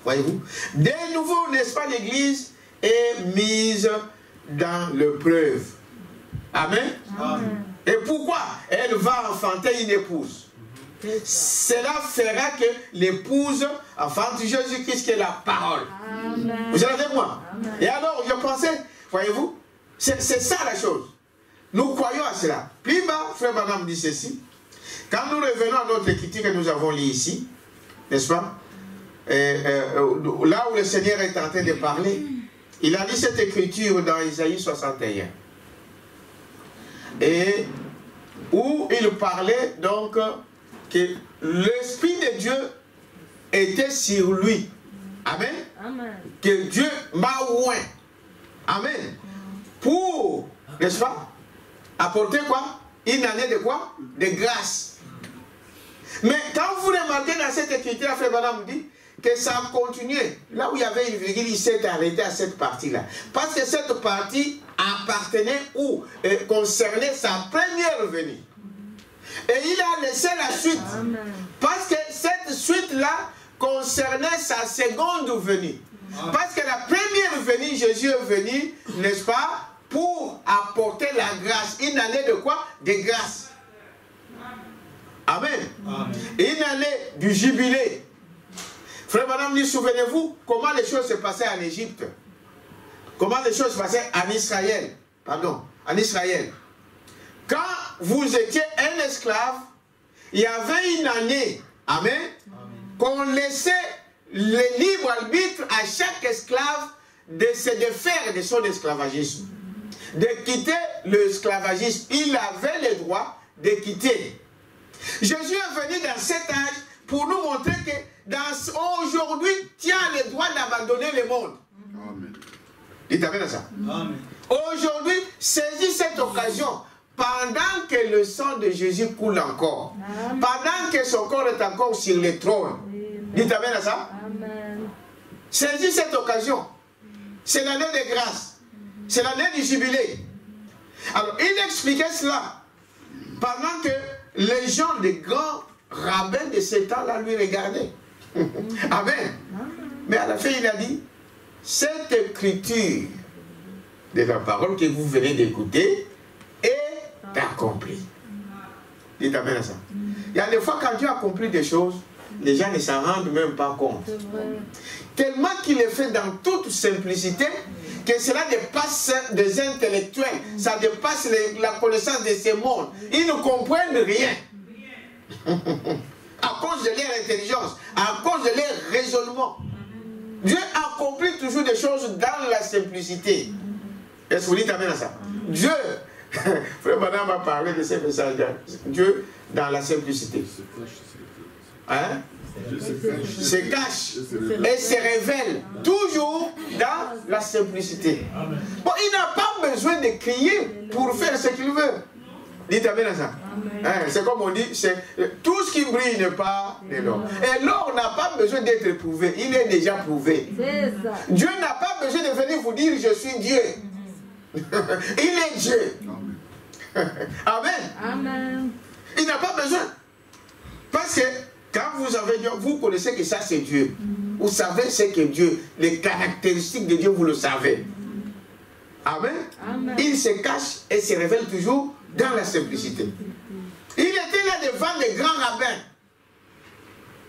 Voyez-vous, de nouveau, n'est-ce pas, l'église est mise dans l'épreuve. Amen. Amen. Et pourquoi? Elle va enfanter une épouse. Cela fera que l'épouse enfante Jésus-Christ, qui est la parole. Amen. Vous êtes avec moi? Amen. Et alors, je pensais, voyez-vous, c'est ça la chose. Nous croyons à cela. Puis bas, frère Branham dit ceci. Quand nous revenons à notre écriture que nous avons lu ici, n'est-ce pas? Là où le Seigneur est en train de parler, il a dit cette écriture dans Isaïe 61. Et où il parlait donc que l'Esprit de Dieu était sur lui. Amen. Amen. Que Dieu m'a oint. Amen. Pour, n'est-ce pas, apporter quoi? Une année de quoi? De grâce. Mais quand vous remarquez dans cette écriture, Frère Branham dit que ça a continué. Là où il y avait une virgule, il s'est arrêté à cette partie-là. Parce que cette partie appartenait ou concernait sa première venue. Et il a laissé la suite. Amen. Parce que cette suite-là concernait sa seconde venue. Parce que la première venue, Jésus est venu, n'est-ce pas, pour apporter la grâce. Une année de quoi? De grâce. Amen. Amen. Une année du jubilé. Frère Madame dit, souvenez-vous comment les choses se passaient en Égypte. Comment les choses se passaient en Israël. Pardon, en Israël. Quand vous étiez un esclave, il y avait une année, amen, qu'on laissait le libre arbitre à chaque esclave de se défaire de son esclavagisme, de quitter l'esclavagisme. Il avait le droit de quitter. Jésus est venu dans cet âge pour nous montrer que aujourd'hui, tu as le droit d'abandonner le monde. Amen. Dites amen à ça. Amen. Aujourd'hui, saisis cette occasion. Pendant que le sang de Jésus coule encore, pendant que son corps est encore sur le trône, dites amen à ça. Amen. Saisis cette occasion. C'est l'année de grâce. C'est l'année du jubilé. Alors, il expliquait cela pendant que les gens, les grands rabbins de ce temps-là lui regardaient. Amen. Mais à la fin, il a dit, cette écriture de la parole que vous venez d'écouter est accomplie. Dites amen à ça. Il y a des fois, quand Dieu accomplit des choses, les gens ne s'en rendent même pas compte. Tellement qu'il est fait dans toute simplicité que cela dépasse des intellectuels, ça dépasse la connaissance de ce monde. Ils ne comprennent rien. À cause de leur intelligence, à cause de leur raisonnement. Dieu accomplit toujours des choses dans la simplicité. Est-ce que vous dites amen à ça? Dieu, Frère Madame a parlé de ces messages-là. Dieu dans la simplicité. Hein? Se cache et se révèle toujours dans la simplicité. Bon, il n'a pas besoin de crier pour faire ce qu'il veut. Dites amen à ça. Hein, c'est comme on dit, tout ce qui brille n'est pas de l'or. Et l'or n'a pas besoin d'être prouvé, il est déjà prouvé. Dieu n'a pas besoin de venir vous dire je suis Dieu. Il est Dieu. Amen. Amen. Il n'a pas besoin. Parce que quand vous avez Dieu, vous connaissez que ça c'est Dieu. Vous savez ce que Dieu, les caractéristiques de Dieu, vous le savez. Amen. Amen. Il se cache et se révèle toujours dans la simplicité. Il était là devant les grands rabbins.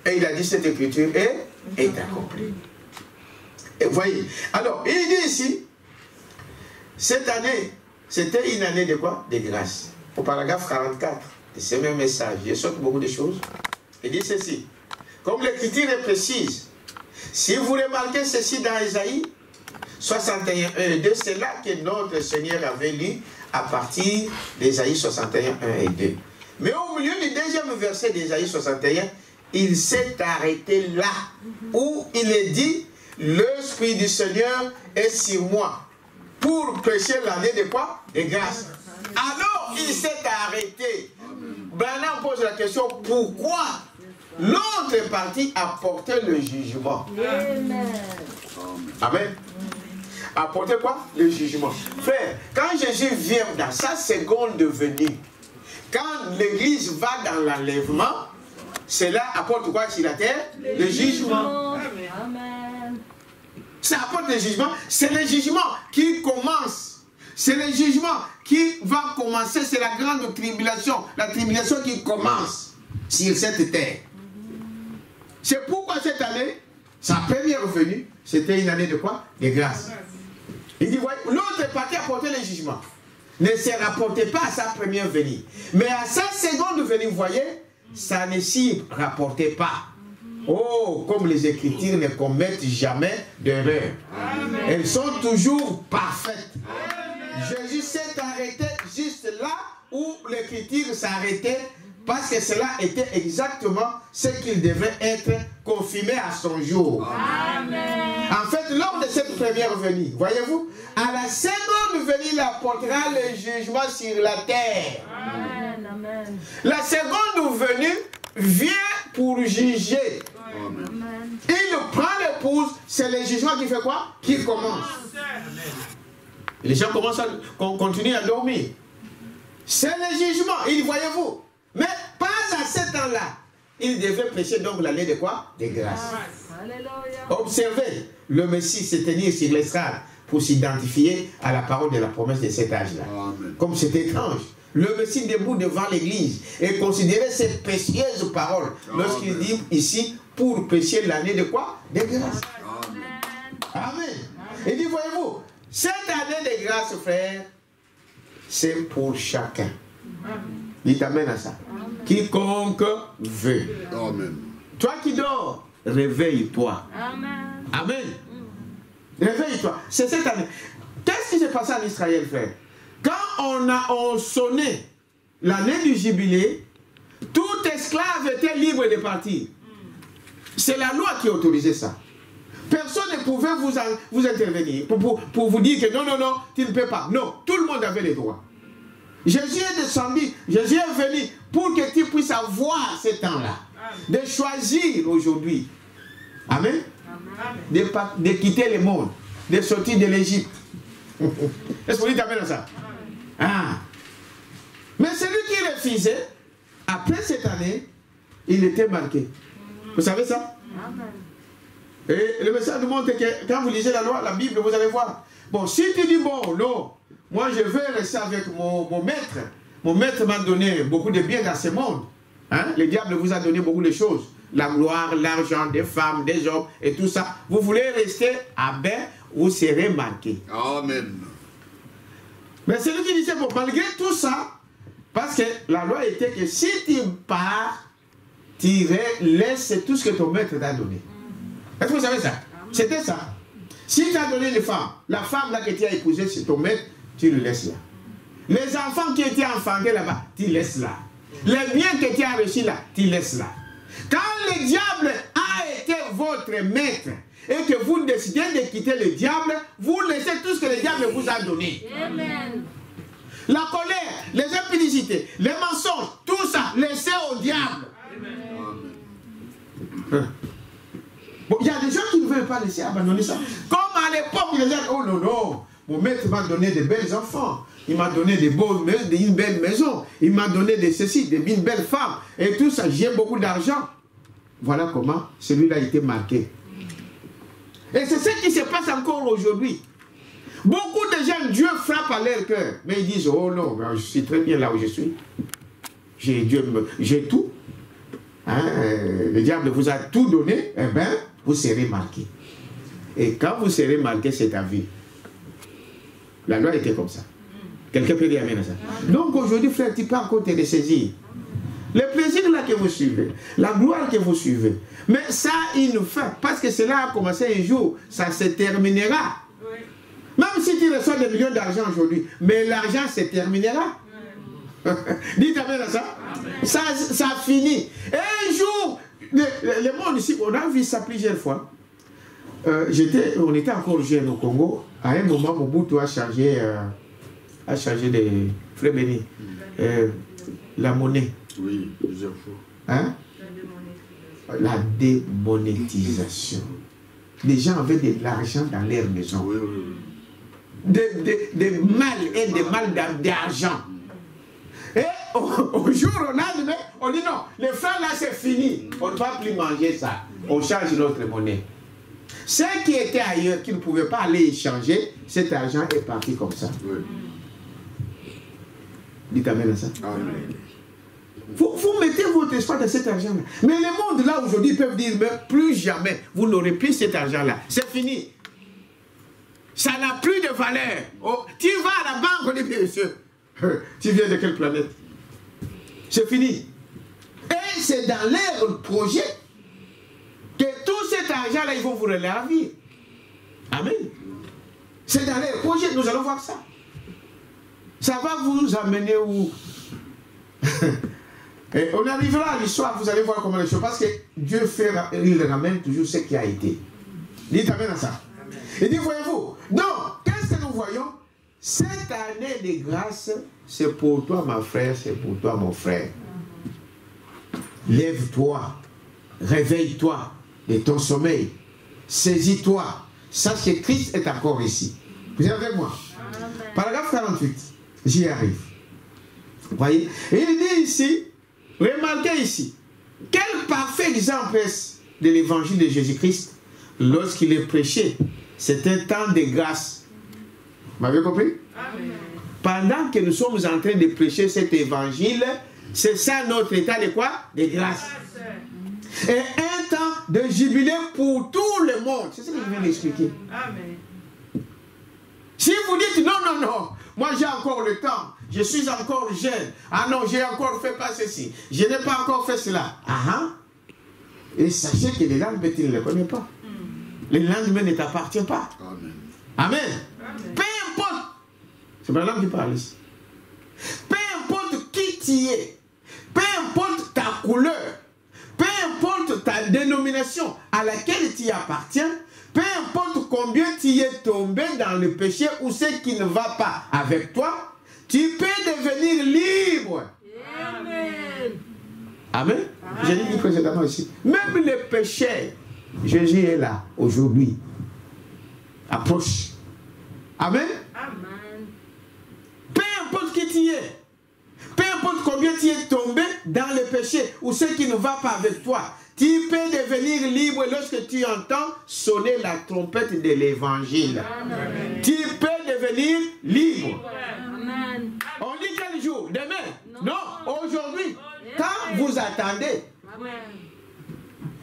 Et il a dit cette écriture est accomplie. Et voyez. Alors, il dit ici, cette année, c'était une année de quoi? De grâce. Au paragraphe 44 de ce même message, il saute beaucoup de choses. Il dit ceci. Comme l'écriture est précise, si vous remarquez ceci dans Isaïe 61, 1 et 2, c'est là que notre Seigneur avait lu à partir d'Isaïe 61, 1 et 2. Mais au milieu du deuxième verset d'Ésaïe 61, il s'est arrêté là, où il est dit, l'Esprit du Seigneur est sur moi, pour prêcher l'année de quoi? De grâce. Alors, il s'est arrêté. Branham pose la question, pourquoi l'autre partie a porté le jugement? Amen. A porté quoi? Le jugement. Frère, quand Jésus vient dans sa seconde venue, quand l'Église va dans l'enlèvement, cela apporte quoi sur la terre? Le jugement. Amen. Ça apporte le jugement. C'est le jugement qui commence. C'est le jugement qui va commencer. C'est la grande tribulation. La tribulation qui commence sur cette terre. C'est pourquoi cette année, sa première venue, c'était une année de quoi? De grâce. Il dit, ouais, l'autre partie a porté le jugement. Ne se rapportait pas à sa première venue. Mais à sa seconde venue, vous voyez, ça ne s'y rapportait pas. Oh, comme les Écritures ne commettent jamais d'erreur. Elles sont toujours parfaites. Jésus s'est arrêté juste là où l'Écriture s'arrêtait, parce que cela était exactement ce qu'il devait être confirmé à son jour. Amen. En fait, lors de cette première venue, voyez-vous, à la seconde venue, il apportera le jugement sur la terre. Amen. Amen. La seconde venue vient pour juger. Amen. Il prend l'épouse, c'est le jugement qui fait quoi? Qui commence. Et les gens commencent à continuer à dormir. C'est le jugement, il voyez-vous. Mais pas à ce temps-là. Il devait prêcher donc l'année de quoi? De grâce. Alléluia. Observez, le Messie s'est tenu sur l'estrade pour s'identifier à la parole de la promesse de cet âge-là. Comme c'est étrange. Le Messie debout devant l'église et considérait ces précieuses paroles lorsqu'il dit ici pour prêcher l'année de quoi? De grâce. Amen. Il dit, voyez-vous, cette année de grâce, frère, c'est pour chacun. Dites amen à ça. Quiconque veut. Amen. Toi qui dors, réveille-toi. Amen. Amen. Réveille-toi. C'est cette année. Qu'est-ce qui s'est passé en Israël, frère? Quand on sonnait l'année du jubilé, tout esclave était libre de partir. C'est la loi qui autorisait ça. Personne ne pouvait vous intervenir pour vous dire que non, non, non, tu ne peux pas. Non, tout le monde avait les droits. Jésus est descendu, Jésus est venu pour que tu puisses avoir ce temps-là. De choisir aujourd'hui. Amen. De quitter le monde, de sortir de l'Égypte. Est-ce que vous dites amen à ça? Ah. Mais celui qui refusait, après cette année, il était marqué. Vous savez ça? Amen. Et le message nous montre que quand vous lisez la loi, la Bible, vous allez voir. Bon, si tu dis, bon, non, moi je veux rester avec mon maître. Mon maître m'a donné beaucoup de biens dans ce monde. Hein? Le diable vous a donné beaucoup de choses. La gloire, l'argent, des femmes, des hommes et tout ça. Vous voulez rester à bain, vous serez marqué. Amen. Mais celui qui disait, bon, malgré tout ça, parce que la loi était que si tu pars, tu laisses tout ce que ton maître t'a donné. Est-ce que vous savez ça? C'était ça. Si tu as donné une femme, la femme là que tu as épousée, c'est ton maître, tu le laisses là. Les enfants qui étaient enfantés là-bas, tu laisses là. Les biens que tu as reçus là, tu laisses là. Quand le diable a été votre maître et que vous décidez de quitter le diable, vous laissez tout ce que le diable vous a donné. Amen. La colère, les impudicités, les mensonges, tout ça, laissez au diable. Bon, il y a des gens qui ne veulent pas laisser abandonner ça. Comme à l'époque, ils disaient, oh non, non, mon maître m'a donné de belles enfants. Il m'a donné une belle maison. Il m'a donné de ceci, une belle femme. Et tout ça, j'ai beaucoup d'argent. Voilà comment celui-là a été marqué. Et c'est ce qui se passe encore aujourd'hui. Beaucoup de gens, Dieu frappe à leur cœur. Mais ils disent, oh non, je suis très bien là où je suis. J'ai tout. Hein, le diable vous a tout donné. Eh bien, vous serez marqué. Et quand vous serez marqué, c'est à vie. La loi était comme ça. Quelqu'un peut dire amen à ça. Donc aujourd'hui, frère, tu peux encore te ressaisir. Le plaisir là que vous suivez, la gloire que vous suivez. Mais ça, il nous fait. Parce que cela a commencé un jour, ça se terminera. Même si tu reçois des millions d'argent aujourd'hui, mais l'argent se terminera. Dites amen à ça. Ça finit. Et un jour, le monde ici, on a vu ça plusieurs fois. On était encore jeune au Congo. À un moment, Mobutu a changé des frais bénis. La monnaie. Oui, plusieurs fois. Hein? La démonétisation. Les gens avaient de l'argent dans leur maison. Oui, oui. Des mal et des mal d'argent. Et au jour au lendemain, on dit non, les francs là c'est fini. On ne va plus manger ça. On change notre monnaie. Ceux qui étaient ailleurs, qui ne pouvaient pas aller échanger, cet argent est parti comme ça. Oui. Dites amen à ça. Amen. Vous mettez votre espoir dans cet argent-là. Mais les mondes là aujourd'hui peuvent dire, mais plus jamais, vous n'aurez plus cet argent-là. C'est fini. Ça n'a plus de valeur. Oh, tu vas à la banque, on dit, bien sûr, tu viens de quelle planète? C'est fini. Et c'est dans leur projet que tout cet argent-là, ils vont vous relayer à vie. Amen. C'est dans leur projet, nous allons voir ça. Ça va vous amener où? Et on arrivera à l'histoire, vous allez voir comment les choses, parce que Dieu il ramène toujours ce qui a été. Dites amen à ça. Amen. Il dit, voyez-vous, donc, qu'est-ce que nous voyons? Cette année de grâce, c'est pour toi, ma frère, c'est pour toi, mon frère. Lève-toi, réveille-toi de ton sommeil, saisis-toi, sache que Christ est encore ici. Vous êtes avec moi? Amen. Paragraphe 48, j'y arrive. Vous voyez? Et il dit ici, remarquez ici, quel parfait exemple est de l'évangile de Jésus-Christ lorsqu'il est prêché. C'est un temps de grâce. Vous m'avez compris? Amen. Pendant que nous sommes en train de prêcher cet évangile, c'est ça notre état de quoi? De grâce. Et un temps de jubilé pour tout le monde. C'est ce que je viens d'expliquer. Amen. Si vous dites non, non, non, moi j'ai encore le temps, je suis encore jeune, ah non, j'ai encore fait pas ceci, je n'ai pas encore fait cela. Ah, et sachez que les lendemains, tu ne les connais pas. Les lendemains ne t'appartiennent pas. Amen. Amen. Amen. Peu importe, c'est Madame qui parle ici. Peu importe qui tu es, peu importe ta couleur, peu importe ta dénomination à laquelle tu appartiens, peu importe combien tu es tombé dans le péché ou ce qui ne va pas avec toi, tu peux devenir libre. Amen. Amen. J'ai dit précédemment ici. Même le péché, Jésus est là aujourd'hui. Approche. Amen. Amen. Peu importe qui tu es, peu importe combien tu es tombé dans le péché ou ce qui ne va pas avec toi, tu peux devenir libre lorsque tu entends sonner la trompette de l'évangile. Tu peux devenir libre. Amen. On dit quel jour? Demain? Non, aujourd'hui. Quand vous attendez. Amen.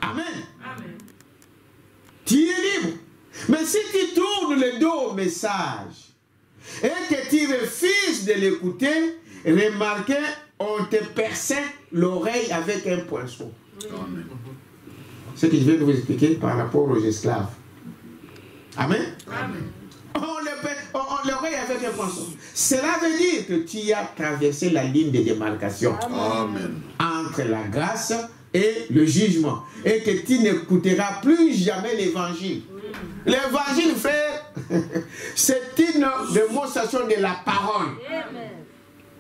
Amen. Amen. Tu es libre. Mais si tu tournes le dos au message et que tu refuses de l'écouter, remarquez, on te perce l'oreille avec un poinçon. Amen. Ce que je viens de vous expliquer par rapport aux esclaves. Amen. Amen. On l'oreille avec un poinçon. Cela veut dire que tu as traversé la ligne de démarcation. Amen. Entre la grâce et le jugement. Et que tu n'écouteras plus jamais l'évangile. L'évangile, frère, c'est une démonstration de la parole.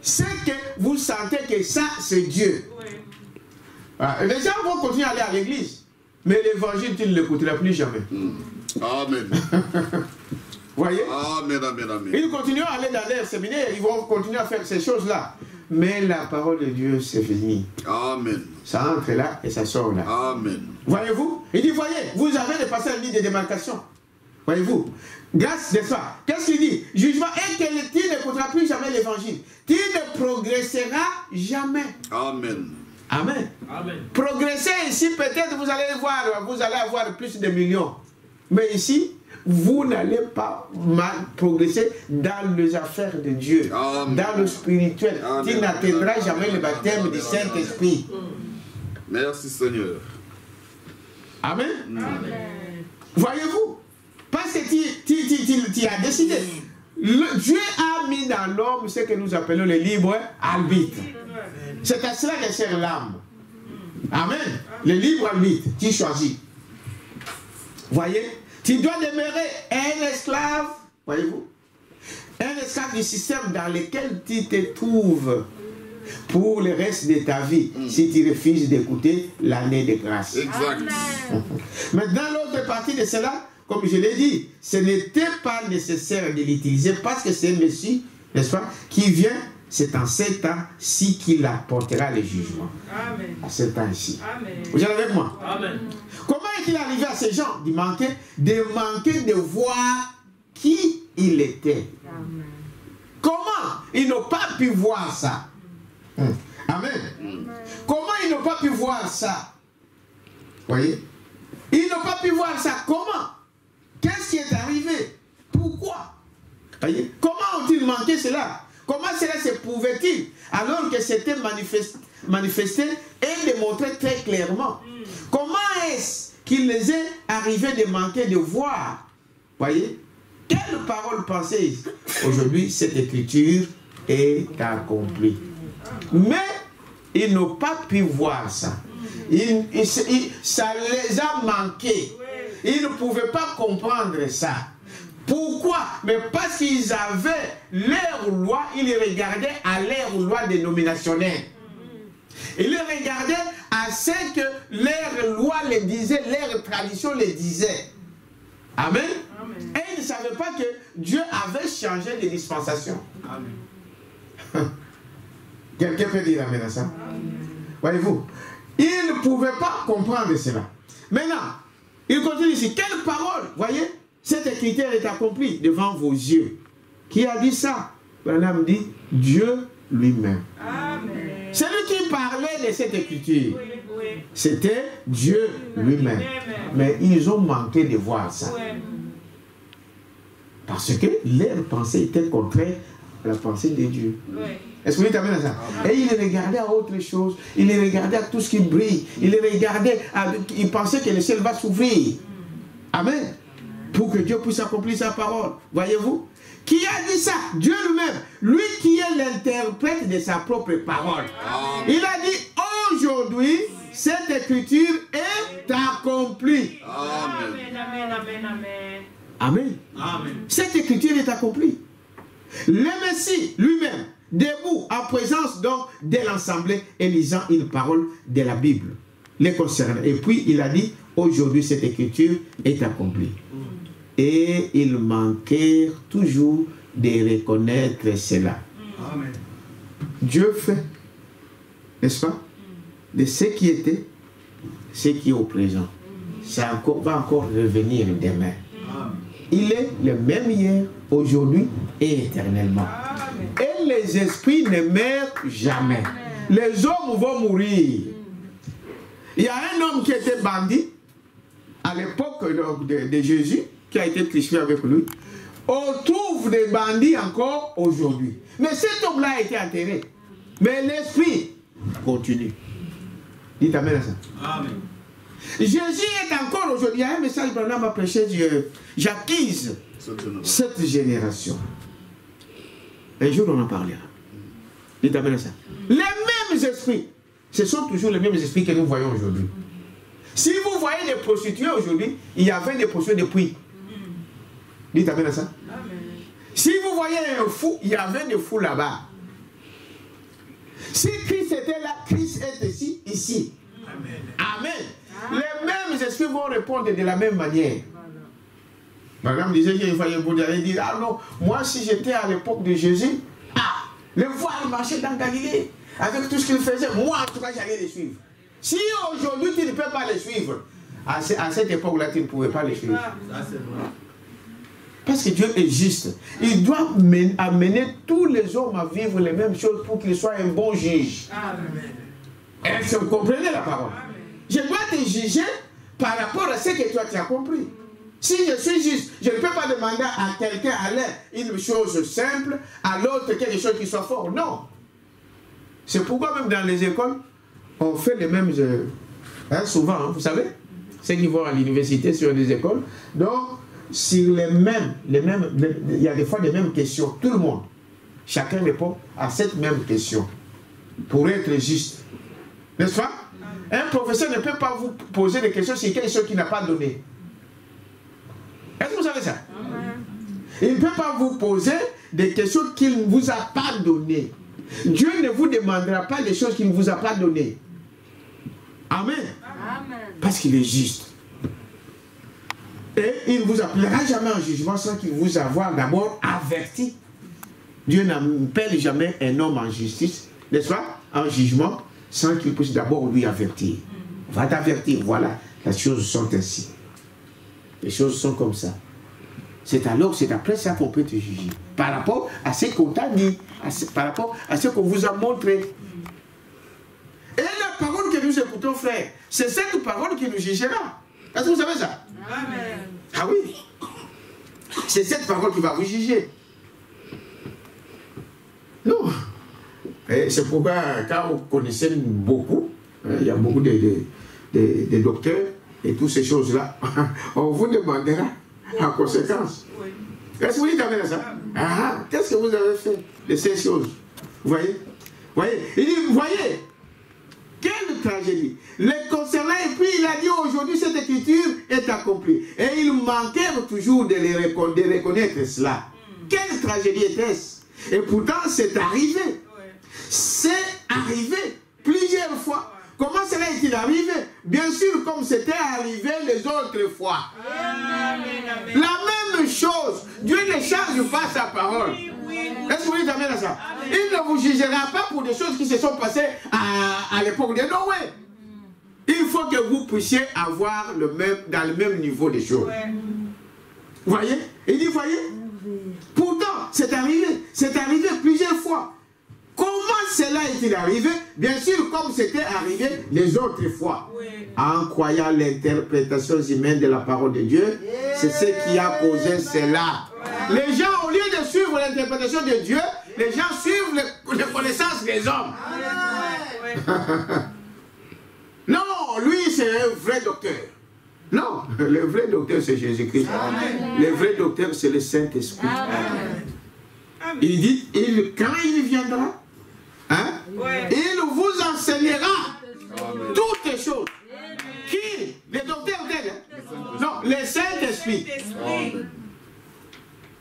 C'est que vous sentez que ça, c'est Dieu. Les gens vont continuer à aller à l'église. Mais l'évangile, tu ne l'écouteras plus jamais. Amen. Voyez? Amen, amen, amen. Ils continuent à aller dans leur séminaire, ils vont continuer à faire ces choses-là. Mais la parole de Dieu, c'est fini. Amen. Ça entre là et ça sort là. Amen. Voyez-vous? Il dit, voyez, vous avez dépassé la ligne de démarcation. Voyez-vous? Grâce de ça. Qu'est-ce qu'il dit? Jugement et que tu n'écouteras plus jamais l'évangile. Tu ne progresseras jamais. Amen. Amen. Amen. Progresser ici, peut-être vous allez avoir plus de millions. Mais ici, vous n'allez pas progresser dans les affaires de Dieu, Amen. Dans le spirituel. Amen. Tu n'atteindras jamais le baptême du Saint-Esprit. Merci Seigneur. Amen. Amen. Voyez-vous? Parce que tu as décidé. Dieu a mis dans l'homme ce que nous appelons le libre arbitre. C'est à cela que sert l'âme. Amen. Le libre arbitre, tu choisis. Voyez, tu dois demeurer un esclave, voyez-vous, un esclave du système dans lequel tu te trouves pour le reste de ta vie, si tu refuses d'écouter l'année de grâce. Exact. Maintenant, l'autre partie de cela, comme je l'ai dit, ce n'était pas nécessaire de l'utiliser parce que c'est un Messie, n'est-ce pas, qui vient, c'est en ce temps-ci qu'il apportera le jugement. Amen. À ce temps-ci. Amen. Vous êtes avec moi? Amen. Comment est-il arrivé à ces gens de manquer de voir qui il était? Amen. Comment ils n'ont pas pu voir ça? Amen. Comment ils n'ont pas pu voir ça? Voyez? Ils n'ont pas pu voir ça. Comment? Qu'est-ce qui est arrivé? Pourquoi? Voyez? Comment ont-ils manqué cela? Comment cela se pouvait-il alors que c'était manifesté et démontré très clairement? Comment est-ce qu'il les est arrivé de manquer de voir? Voyez? Quelle parole pensez? Aujourd'hui, cette écriture est accomplie. Mais ils n'ont pas pu voir ça. Ça les a manqué. Ils ne pouvaient pas comprendre ça. Pourquoi? Mais parce qu'ils avaient leur loi, ils regardaient à leur loi dénominationnelle. Ils regardaient à ce que leur loi les disait, leur tradition les disait. Amen. Amen. Et ils ne savaient pas que Dieu avait changé de dispensation. Amen. Quelqu'un peut dire amen à ça? Voyez-vous, ils ne pouvaient pas comprendre cela. Maintenant, il continue ici. Quelle parole? Voyez, cette écriture est accomplie devant vos yeux. Qui a dit ça? Branham dit Dieu lui-même. Celui qui parlait de cette écriture, c'était Dieu lui-même. Mais ils ont manqué de voir ça. Parce que leur pensée était contraire à la pensée de Dieu. Est-ce que vous t'amènez à ça? Et il regardait à autre chose. Il regardait à tout ce qui brille. Il regardait, il pensait que le ciel va s'ouvrir. Amen. Pour que Dieu puisse accomplir sa parole. Voyez-vous? Qui a dit ça? Dieu lui-même. Lui qui est l'interprète de sa propre parole. Il a dit, aujourd'hui, cette écriture est accomplie. Amen. Amen. Amen. Amen. Amen. Amen. Cette écriture est accomplie. Le Messie lui-même, debout, en présence donc de l'assemblée et lisant une parole de la Bible, les concernant. Et puis il a dit, aujourd'hui cette écriture est accomplie. Et ils manquèrent toujours de reconnaître cela. Amen. Dieu fait, n'est-ce pas, de ce qui était, ce qui est au présent. Ça va encore revenir demain. Amen. Il est le même hier, aujourd'hui et éternellement. Amen. Et les esprits ne meurent jamais. Amen. Les hommes vont mourir. Il y a un homme qui était bandit à l'époque de Jésus, qui a été crucifié avec lui. On trouve des bandits encore aujourd'hui. Mais cet homme-là a été enterré. Mais l'esprit continue. Dites amen à ça. Amen. Jésus est encore aujourd'hui. Il y a un message que Branham a prêché. J'acquise cette génération. Un jour on en parlera. Dites amen à ça. Les mêmes esprits. Ce sont toujours les mêmes esprits que nous voyons aujourd'hui. Si vous voyez des prostituées aujourd'hui, il y avait des prostituées depuis. Dites amen à ça. Amen. Si vous voyez un fou, il y avait des fous là-bas. Si Christ était là, Christ est ici. Amen. Amen. Les mêmes esprits vont répondre de la même manière. Madame disait qu'il fallait vous dire, ah non, moi si j'étais à l'époque de Jésus, le voir marcher dans Galilée, avec tout ce qu'il faisait, moi en tout cas j'allais les suivre. Si aujourd'hui tu ne peux pas les suivre, à cette époque-là tu ne pouvais pas les suivre. Parce que Dieu est juste. Il doit amener tous les hommes à vivre les mêmes choses pour qu'il soit un bon juge. Amen. Est-ce que vous comprenez la parole? Amen. Je dois te juger par rapport à ce que toi tu as compris. Si je suis juste, je ne peux pas demander à quelqu'un à l'un une chose simple, à l'autre quelque chose qui soit fort. Non. C'est pourquoi même dans les écoles, on fait les mêmes... souvent, vous savez, ceux qui vont à l'université sur des écoles. Donc, sur il y a des fois les mêmes questions. Tout le monde, chacun répond à cette même question pour être juste. N'est-ce pas? Un professeur ne peut pas vous poser des questions sur quelque chose qu'il n'a pas donné. Est-ce que vous savez ça? Il ne peut pas vous poser des questions qu'il ne vous a pas données. Dieu ne vous demandera pas des choses qu'il ne vous a pas données. Amen. Parce qu'il est juste. Et il ne vous appellera jamais en jugement sans qu'il vous avoir d'abord averti. Dieu n'appelle jamais un homme en justice, n'est-ce pas, en jugement, sans qu'il puisse d'abord lui avertir. On va t'avertir, voilà, les choses sont ainsi. Les choses sont comme ça. C'est après ça qu'on peut te juger. Par rapport à ce qu'on t'a dit, par rapport à ce qu'on vous a montré. Et la parole que nous écoutons, frère, c'est cette parole qui nous jugera. Est-ce que vous savez ça? Amen. Ah oui. C'est cette parole qui va vous juger. Non. C'est pourquoi, quand vous connaissez beaucoup, il y a beaucoup de docteurs et toutes ces choses-là, on vous demandera en conséquence. Est-ce que vous dites avec ça? Ah, qu'est-ce que vous avez fait de ces choses? Vous voyez? Il dit, vous voyez? Quelle tragédie! Les concernant, et puis il a dit aujourd'hui cette écriture est accomplie. Et il manquait toujours de reconnaître cela. Quelle tragédie était-ce? Et pourtant c'est arrivé. C'est arrivé plusieurs fois. Comment cela est-il arrivé? Bien sûr, comme c'était arrivé les autres fois. La même chose. Dieu ne change pas sa parole. Est-ce que vous dites amen à ça? Il ne vous jugera pas pour des choses qui se sont passées à l'époque de Noé. Il faut que vous puissiez avoir dans le même niveau des choses. Vous voyez? Il dit, voyez? Pourtant, c'est arrivé plusieurs fois. Comment cela est-il arrivé? Bien sûr, comme c'était arrivé les autres fois. En croyant l'interprétation humaine de la parole de Dieu, c'est ce qui a causé cela. Les gens, au lieu de suivre l'interprétation de Dieu, les gens suivent les connaissances des hommes. Non, lui, c'est un vrai docteur. Non, le vrai docteur, c'est Jésus-Christ. Le vrai docteur, c'est le Saint-Esprit. Il dit, quand il viendra, il vous enseignera toutes les choses. Qui? Les docteurs d'aide? Non, le Saint-Esprit.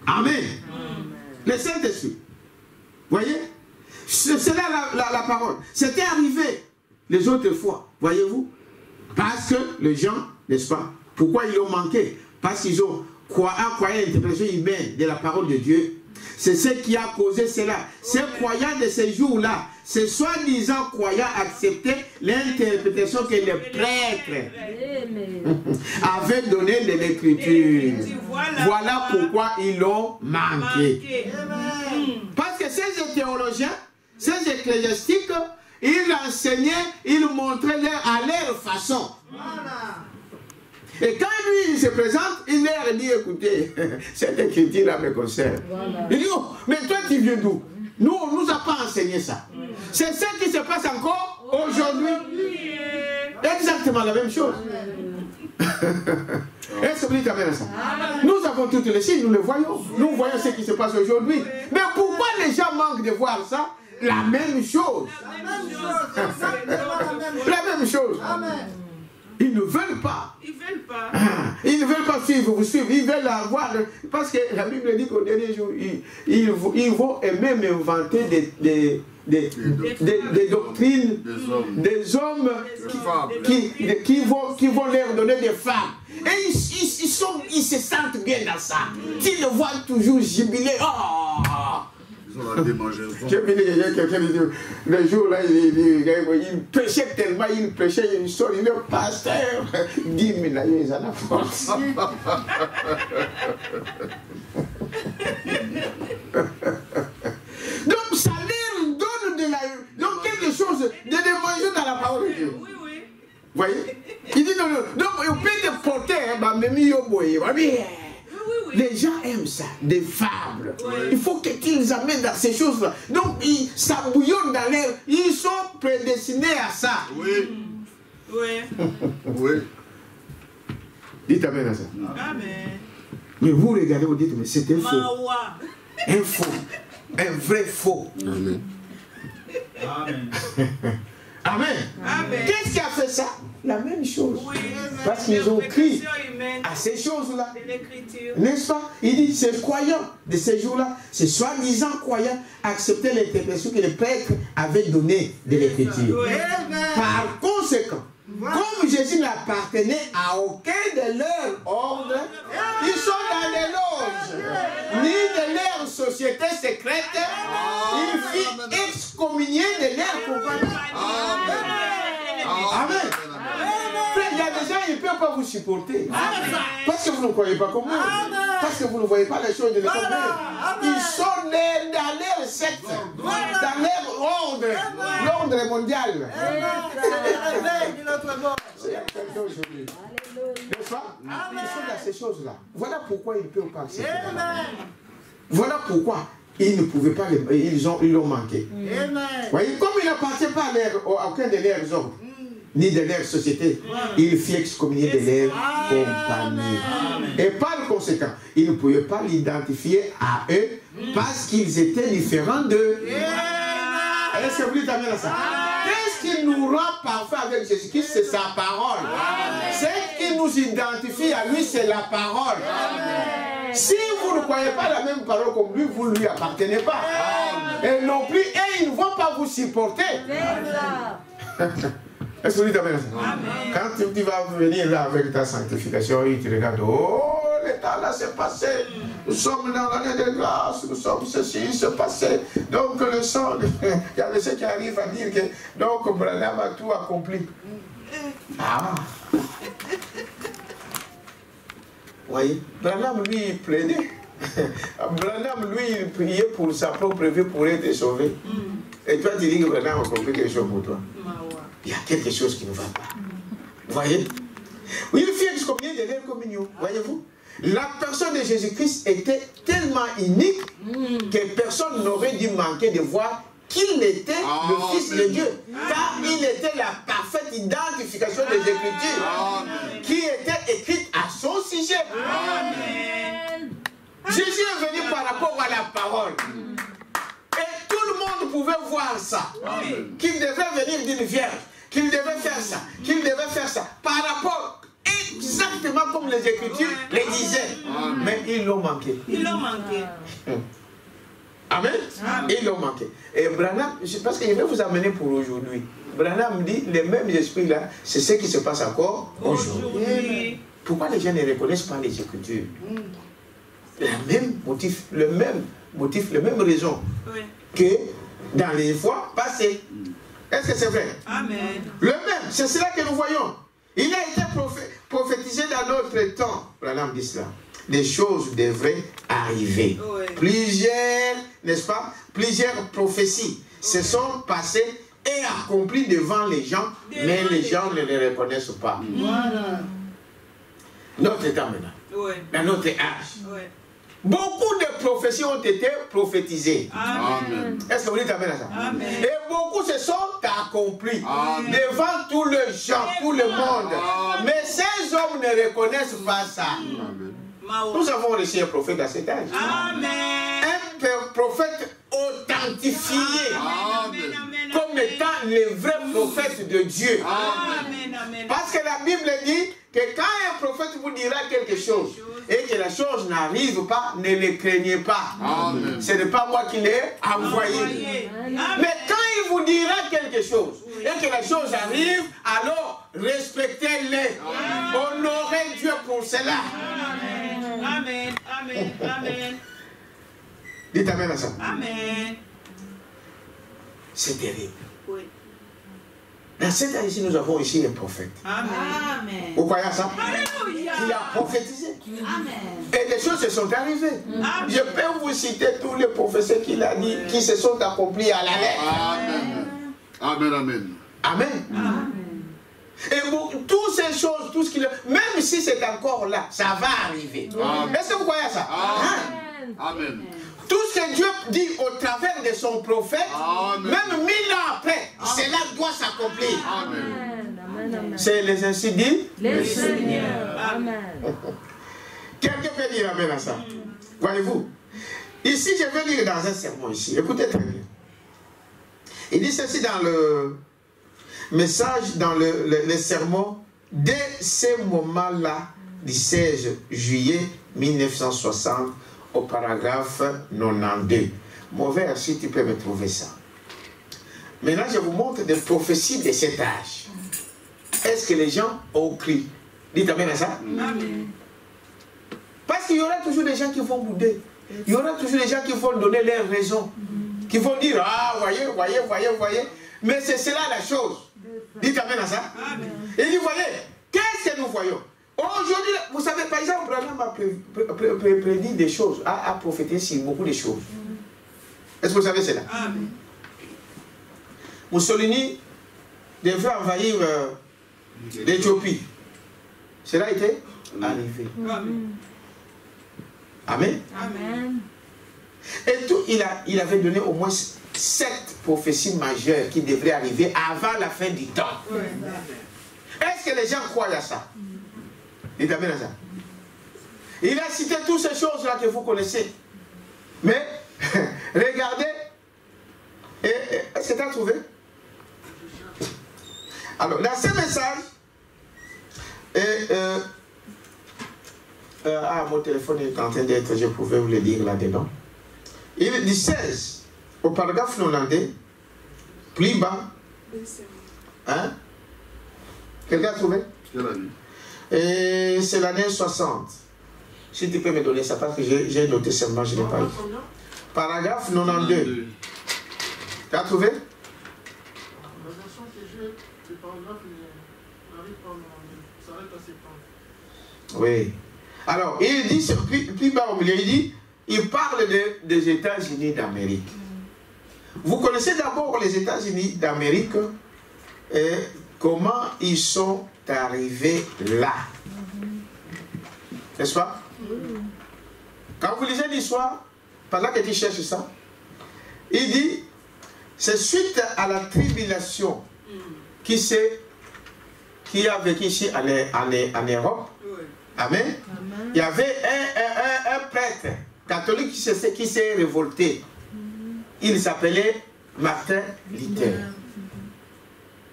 Amen. Le Saint-Esprit. Voyez? C'est là la parole. C'était arrivé les autres fois. Voyez-vous? Parce que les gens, n'est-ce pas? Pourquoi ils ont manqué? Parce qu'ils ont croyé l'interprétation humaine de la parole de Dieu. C'est ce qui a causé cela. Ces croyants de ces jours-là, ces soi-disant croyants acceptaient l'interprétation que les prêtres avaient donnée de l'écriture. Voilà pourquoi ils l'ont manqué. Parce que ces théologiens, ces ecclésiastiques, ils enseignaient, ils montraient à leur façon. Et quand lui il se présente, il leur dit, écoutez, cette écriture-là me concerne. Il dit, oh, mais toi tu viens d'où? Nous, on ne nous a pas enseigné ça. C'est ça qui se passe encore aujourd'hui. Exactement la même chose. Est-ce que vous dites amen à ça? Nous avons toutes les signes, nous le voyons. Nous voyons ce qui se passe aujourd'hui. Mais pourquoi les gens manquent de voir ça? La même chose. La même chose. Ils ne veulent pas. Ils ne veulent pas suivre, vous suivre. Ils veulent avoir. Parce que la Bible dit qu'au dernier jour, ils vont même inventer des doctrines, des hommes qui vont leur donner des femmes. Et ils se sentent bien dans ça. Ils le voient toujours jubiler. Oh! J'ai vu quelqu'un dit, le jour là, il prêchait tellement, il prêchait une histoire, il dit, pasteur, 10 000 années, ils en ont force. Donc ça leur donne quelque chose de manger dans la parole de Dieu. Oui. Voyez? Il dit non. Donc on peut te porter, les gens aiment ça, des fables. Il faut qu'ils amènent dans ces choses-là. Donc, ça bouillonne dans l'air. Ils sont prédestinés à ça. Oui. Dites amen à ça. Amen. Mais vous regardez, vous dites, mais c'était faux. Un faux. Un vrai faux. Amen. Amen. Amen. Amen. Qu'est-ce qui a fait ça? La même chose. Oui, Parce qu'ils ont crié humaine à ces choses-là. de l'écriture. N'est-ce pas? Il dit, ces croyants de ces jours-là, ces soi-disant croyants, acceptaient l'interprétation que les prêtres avaient donnée de l'écriture. Oui. Par conséquent, comme Jésus n'appartenait à aucun de leurs ordres, ils sont dans des loges, ni de leur société secrète, il fit excommunier de leur compagnie. Amen. Frère, il y a des gens, ils ne peuvent pas vous supporter. Parce que vous ne croyez pas comme eux. Parce que vous ne voyez pas les choses de l'école. Ils sont dans leur secte, dans leur ordre, l'ordre mondial. C'est quelqu'un aujourd'hui. N'est-ce pas? Ils sont dans ces choses-là. Voilà pourquoi ils ne peuvent pas accepter. Voilà pourquoi ils ne pouvaient pas, ils l'ont manqué. Voyez, comme il n'appartient pas à aucun de leurs ordres, ni de leur société, il fit excommunier de leur compagnie. Et par conséquent, il ne pouvait pas l'identifier à eux parce qu'ils étaient différents d'eux. Est-ce que vous dites amen à ça? Qu'est-ce qui nous rend parfait avec Jésus-Christ? C'est sa parole. Ce qui nous identifie à lui, c'est la parole. Si vous ne croyez pas la même parole comme lui, vous ne lui appartenez pas. Et non plus, et ils ne vont pas vous supporter. Est-ce que vous dites amen à ça? Quand tu vas venir là avec ta sanctification, il te regarde, oh, l'état là s'est passé. Nous sommes dans l'année de grâce, nous sommes ceci, c'est passé. Donc le sang, il y a ceux qui arrivent à dire que donc Branham a tout accompli. Ah! Vous voyez, Branham lui il plaidait. Branham lui il priait pour sa propre vie pour être sauvé. Et toi tu dis que Branham a compris quelque chose pour toi. Il y a quelque chose qui ne va pas. Vous voyez? Il fit excommunier de leur communion. Voyez-vous? La personne de Jésus-Christ était tellement unique que personne n'aurait dû manquer de voir qu'il était le Fils de Dieu. Car il était la parfaite identification des Écritures qui était écrite à son sujet. Jésus est venu par rapport à la parole. Et tout le monde pouvait voir ça. Qu'il devait venir d'une vierge, qu'il devait faire ça, qu'il devait faire ça. Par rapport exactement comme les Écritures les disaient. Mais ils l'ont manqué. Ils l'ont manqué. Amen. Ils l'ont manqué. Et Branham, parce que je vais vous amener pour aujourd'hui. Branham dit, les mêmes esprits là, c'est ce qui se passe encore aujourd'hui. Pourquoi les gens ne reconnaissent pas les Écritures? Le même motif, la même raison que dans les fois passées. Est-ce que c'est vrai? Amen. Le même, c'est cela que nous voyons. Il a été prophétisé dans notre temps. Branham dit cela. Des choses devraient arriver. Plusieurs, n'est-ce pas? Plusieurs prophéties se sont passées et accomplies devant les gens, mais les gens ne les reconnaissent pas. Voilà. Notre temps maintenant, dans notre âge. Beaucoup de prophéties ont été prophétisées. Amen. Est-ce que vous dites amen à ça? Amen. Et beaucoup se sont accomplies devant tous les gens, tout le monde. Mais ces hommes ne reconnaissent pas ça. Amen. Nous avons reçu un prophète à cet âge. Amen. Un prophète authentifié comme étant le vrai prophète de Dieu. Amen. Parce que la Bible dit que quand un prophète vous dira quelque chose et que la chose n'arrive pas, ne le craignez pas. Amen. Ce n'est pas moi qui l'ai envoyé. Mais quand il vous dira quelque chose et que la chose arrive, alors respectez-le. Honorez Dieu pour cela. Amen. Amen. Amen. Dites amen à ça. Amen. C'est terrible. Oui. Dans cette année ici, nous avons ici un prophète. Amen. Vous croyez à ça? Alléluia. Il a prophétisé. Amen. Et les choses se sont arrivées. Amen. Je peux vous citer tous les prophéties qu'il a dit qui se sont accomplis à la lettre. Amen. Amen. Amen. Amen. Amen. Et bon, toutes ces choses, tout ce qu'il a, même si c'est encore là, ça va arriver. Est-ce que vous croyez à ça? Amen. Amen. Tout ce que Dieu dit au travers de son prophète, même 1000 ans après, cela doit s'accomplir. C'est les ainsi dit le Seigneur. Amen. Quelqu'un peut dire amen à ça. Voyez-vous? Ici, je vais lire dans un sermon ici. Écoutez très bien. Il dit ceci dans le message, dans le sermon, dès ce moment-là, du 16 juillet 1960, au paragraphe 92. Mauvais, si tu peux me trouver ça. Maintenant, je vous montre des prophéties de cet âge. Est-ce que les gens ont cru? Dites amen à ça. Amen. Parce qu'il y aura toujours des gens qui vont bouder. Il y aura toujours des gens qui vont donner leurs raisons. Qui vont dire, ah, voyez. Mais c'est cela la chose. Dites amen à ça. Amen. Et il dit, voyez, qu'est-ce que nous voyons? Aujourd'hui, vous savez, par exemple, Branham a prédit des choses, a prophétisé sur beaucoup de choses. Est-ce que vous savez cela? Amen. Mussolini devait envahir l'Éthiopie. Cela a été arrivé. Amen. Amen. Amen. Et tout, il avait donné au moins 7 prophéties majeures qui devraient arriver avant la fin du temps. Ouais. Est-ce que les gens croient à ça? Dites amen à ça. Il a cité toutes ces choses-là que vous connaissez. Mais, regardez. Est-ce que tu as trouvé? Alors, dans ce message, mon téléphone est en train d'être, je pouvais vous le dire là-dedans. Il dit 16, au paragraphe 92, plus bas. Hein? Quelqu'un a trouvé? Quelle année? Et c'est l'année 60. Si tu peux me donner ça, parce que j'ai noté seulement, je n'ai pas eu. Paragraphe 92. Tu as trouvé? La version que j'ai, le paragraphe n'arrive pas à s'arrête à septembre. Oui. Alors, il dit, plus bas au milieu, il parle des États-Unis d'Amérique. Vous connaissez d'abord les États-Unis d'Amérique et comment ils sont arrivés là. N'est-ce pas? Quand vous lisez l'histoire, pendant que tu cherches ça, il dit, c'est suite à la tribulation qui a vécu ici en Europe. Amen. Il y avait un prêtre catholique qui s'est révolté. Il s'appelait Martin Luther.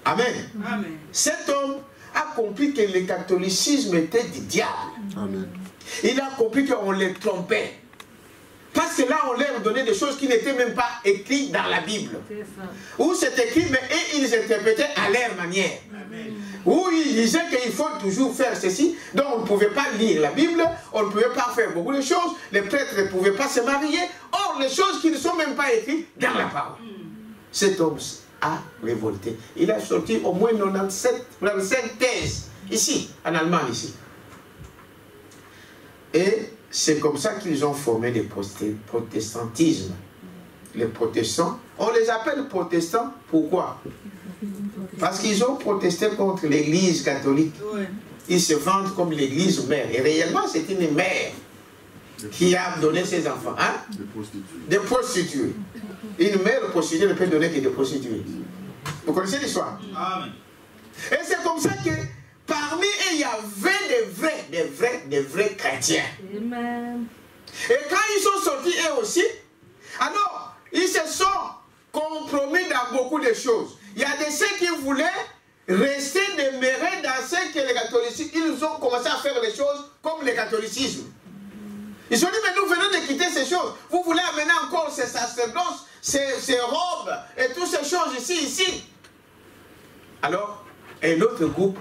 Amen. Amen. Cet homme a compris que le catholicisme était du diable. Amen. Il a compris qu'on les trompait. Parce que là, on leur donnait des choses qui n'étaient même pas écrites dans la Bible. Où c'est écrit, mais ils interprétaient à leur manière. Amen. Où ils disaient qu'il faut toujours faire ceci. Donc on ne pouvait pas lire la Bible, on ne pouvait pas faire beaucoup de choses, les prêtres ne pouvaient pas se marier. Or, les choses qui ne sont même pas écrites dans la parole. Cet homme a révolté. Il a sorti au moins 95 thèses, ici, en Allemagne, ici. Et c'est comme ça qu'ils ont formé le protestantisme. Les protestants, on les appelle protestants, pourquoi? Parce qu'ils ont protesté contre l'église catholique. Ouais. Ils se vendent comme l'église mère. Et réellement, c'est une mère qui a donné ses enfants. Hein? Des prostituées. Des prostituées. Une mère prostituée ne peut donner que des prostituées. Vous connaissez l'histoire? Amen. Et c'est comme ça que parmi eux, il y avait des vrais chrétiens. Amen. Et quand ils sont sortis eux aussi, alors, ils se sont compromis dans beaucoup de choses. Il y a de ceux qui voulaient rester demeurer dans ce que les catholicisme, ils ont commencé à faire les choses comme le catholicisme. Ils ont dit, mais nous venons de quitter ces choses. Vous voulez amener encore ces sacerdoces, ces robes et toutes ces choses ici. Alors, un autre groupe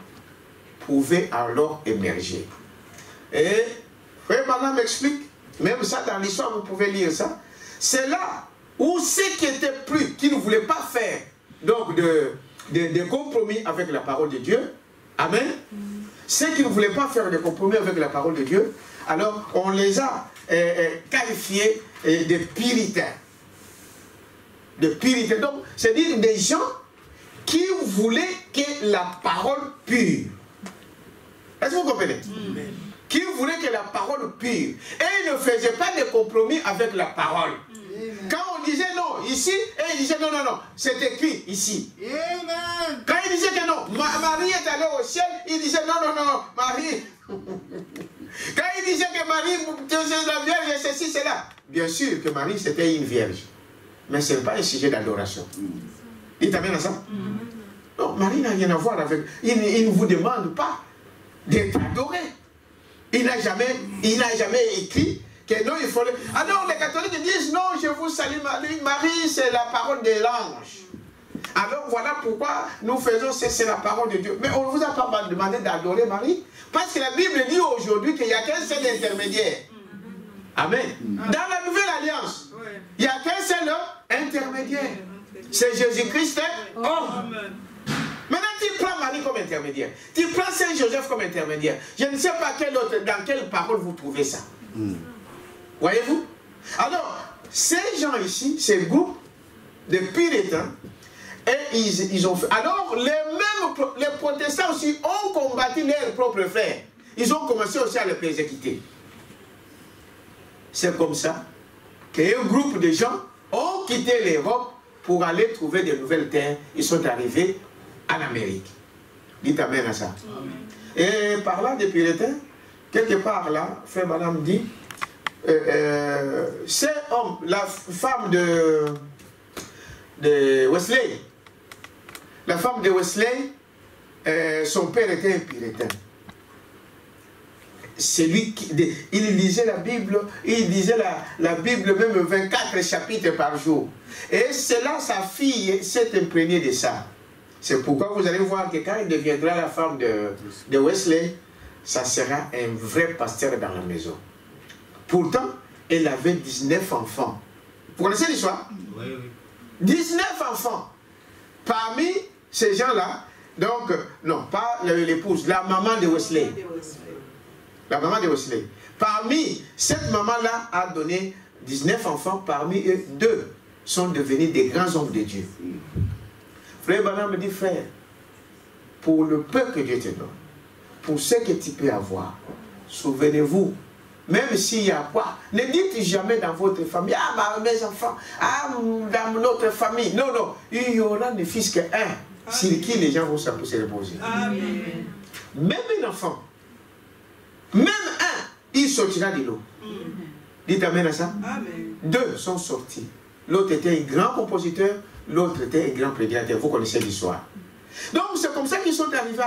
pouvait alors émerger. Et, Frère Branham m'explique, même ça dans l'histoire, vous pouvez lire ça. C'est là où ceux qui étaient qui ne voulaient pas faire donc de compromis avec la parole de Dieu, amen, ceux qui ne voulaient pas faire de compromis avec la parole de Dieu, alors on les a qualifiés de puritains. De puritains. Donc, c'est-à-dire des gens qui voulaient que la parole pure. Est-ce que vous comprenez? Qui voulaient que la parole pure. Et ils ne faisaient pas de compromis avec la parole. Quand on disait non, ici, et ils disaient non, c'est écrit ici. Amen. Quand ils disaient que non, Marie est allée au ciel, ils disaient non, Marie. Quand ils disaient que Marie, tu es la vierge, ceci, cela. Bien sûr que Marie, c'était une vierge. Mais ce n'est pas un sujet d'adoration. Il t'amène à ça? Non, Marie n'a rien à voir avec... Il ne vous demande pas d'être adoré. Il n'a jamais écrit que non, il faut... Alors les catholiques disent, non, je vous salue Marie. Marie, c'est la parole de l'ange. Alors voilà pourquoi nous faisons, c'est la parole de Dieu. Mais on ne vous a pas demandé d'adorer Marie. Parce que la Bible dit aujourd'hui qu'il n'y a qu'un seul intermédiaire. Amen. Dans la nouvelle alliance, il n'y a qu'un seul intermédiaire. C'est Jésus-Christ. Oh. Maintenant, tu prends Marie comme intermédiaire. Tu prends Saint-Joseph comme intermédiaire. Je ne sais pas dans quelle parole vous trouvez ça. Voyez-vous? Alors, ces gens ici, ces groupes de puritains, et ils ont fait. Alors, les protestants aussi ont combattu leurs propres frères. Ils ont commencé aussi à les persécuter. C'est comme ça qu'un groupe de gens ont quitté l'Europe pour aller trouver de nouvelles terres. Ils sont arrivés en Amérique. Dites amen à ça. Amen. Et parlant des puritains, quelque part là, Frère Madame dit, c'est la femme de Wesley. La femme de Wesley, son père était un puritain. C'est lui qui il lisait la Bible, il lisait la Bible même 24 chapitres par jour. Et c'est là sa fille s'est imprégnée de ça. C'est pourquoi vous allez voir que quand il deviendra la femme de Wesley, ça sera un vrai pasteur dans la maison. Pourtant, elle avait 19 enfants. Vous connaissez l'histoire? Oui, oui. 19 enfants. Parmi ces gens-là, donc, non, pas l'épouse, la maman de Wesley. La maman de Wesley. Parmi cette maman-là a donné 19 enfants, parmi eux, 2 sont devenus des grands hommes de Dieu. Frère Branham me dit, frère, pour le peu que Dieu te donne, pour ce que tu peux avoir, souvenez-vous, même s'il y a quoi, ne dites jamais dans votre famille, ah, mes enfants, ah, dans notre famille. Non, non, il y aura ne fils qu'un, sur qui les gens vont se reposer. Amen. Même un enfant, même un, il sortira de l'eau. Dites amen à ça. Amen. 2 sont sortis. L'autre était un grand compositeur, l'autre était un grand prédicateur. Vous connaissez l'histoire. Donc c'est comme ça qu'ils sont arrivés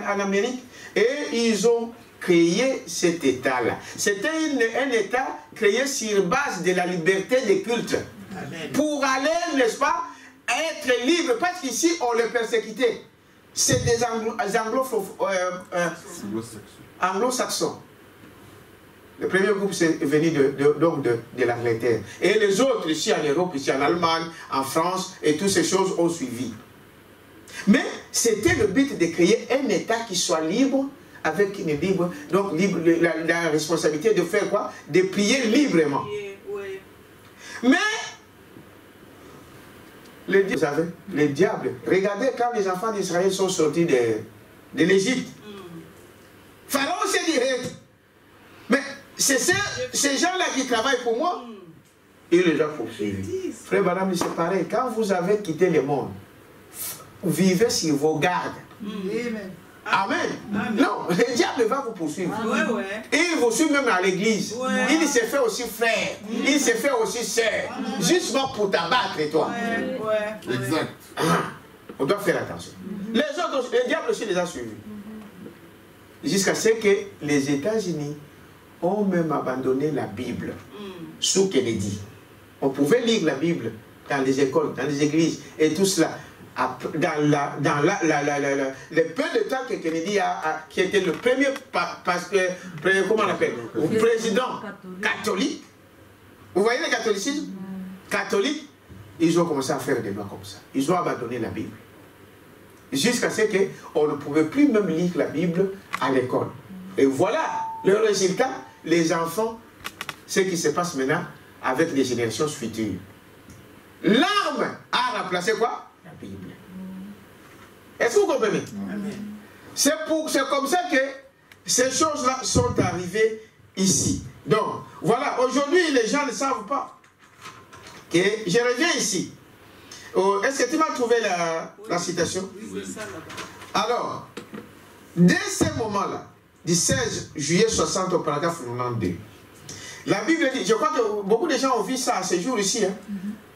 en Amérique et ils ont créé cet État-là. C'était un État créé sur base de la liberté des cultes. Amen. Pour aller, n'est-ce pas, être libre. Parce qu'ici, on les persécutait. C'est des anglo-saxons. Le premier groupe est venu de l'Angleterre. Et les autres, ici en Europe, ici en Allemagne, en France, et toutes ces choses ont suivi. Mais c'était le but de créer un État qui soit libre, avec une libre, donc la responsabilité de faire quoi? De prier librement. Mais, vous savez, les diables, regardez quand les enfants d'Israël sont sortis de l'Égypte. Pharaon s'est dit, mais c'est ces gens-là qui travaillent pour moi. Il les a poursuivis. Frère Madame, c'est pareil. Quand vous avez quitté le monde, vivez sur vos gardes. Amen. Amen. Amen. Non, le diable va vous poursuivre. Ouais, ouais. Et il vous suit même à l'église. Ouais. Il s'est fait aussi frère. Il s'est fait aussi sœur. Justement pour t'abattre, toi. Ouais, ouais. Exact. On doit faire attention. Les autres, le diable aussi les a suivis. Jusqu'à ce que les États-Unis ont même abandonné la Bible sous Kennedy. On pouvait lire la Bible dans les écoles, dans les églises et tout cela. Dans le peu de temps que Kennedy qui était le premier comment on appelle, président catholique. Vous voyez le catholicisme catholique, ils ont commencé à faire des lois comme ça. Ils ont abandonné la Bible. Jusqu'à ce qu'on ne pouvait plus même lire la Bible à l'école. Et voilà le résultat, les enfants, ce qui se passe maintenant avec les générations futures. L'arme a remplacé quoi? La Bible. Est-ce que vous comprenez? C'est comme ça que ces choses-là sont arrivées ici. Donc, voilà, aujourd'hui, les gens ne savent pas. Okay? Je reviens ici. Est-ce que tu m'as trouvé la citation? Oui, c'est ça là-bas. Alors, dès ce moment-là, du 16 juillet 60 au paragraphe 92, La Bible dit, je crois que beaucoup de gens ont vu ça à ce jour ici. Hein.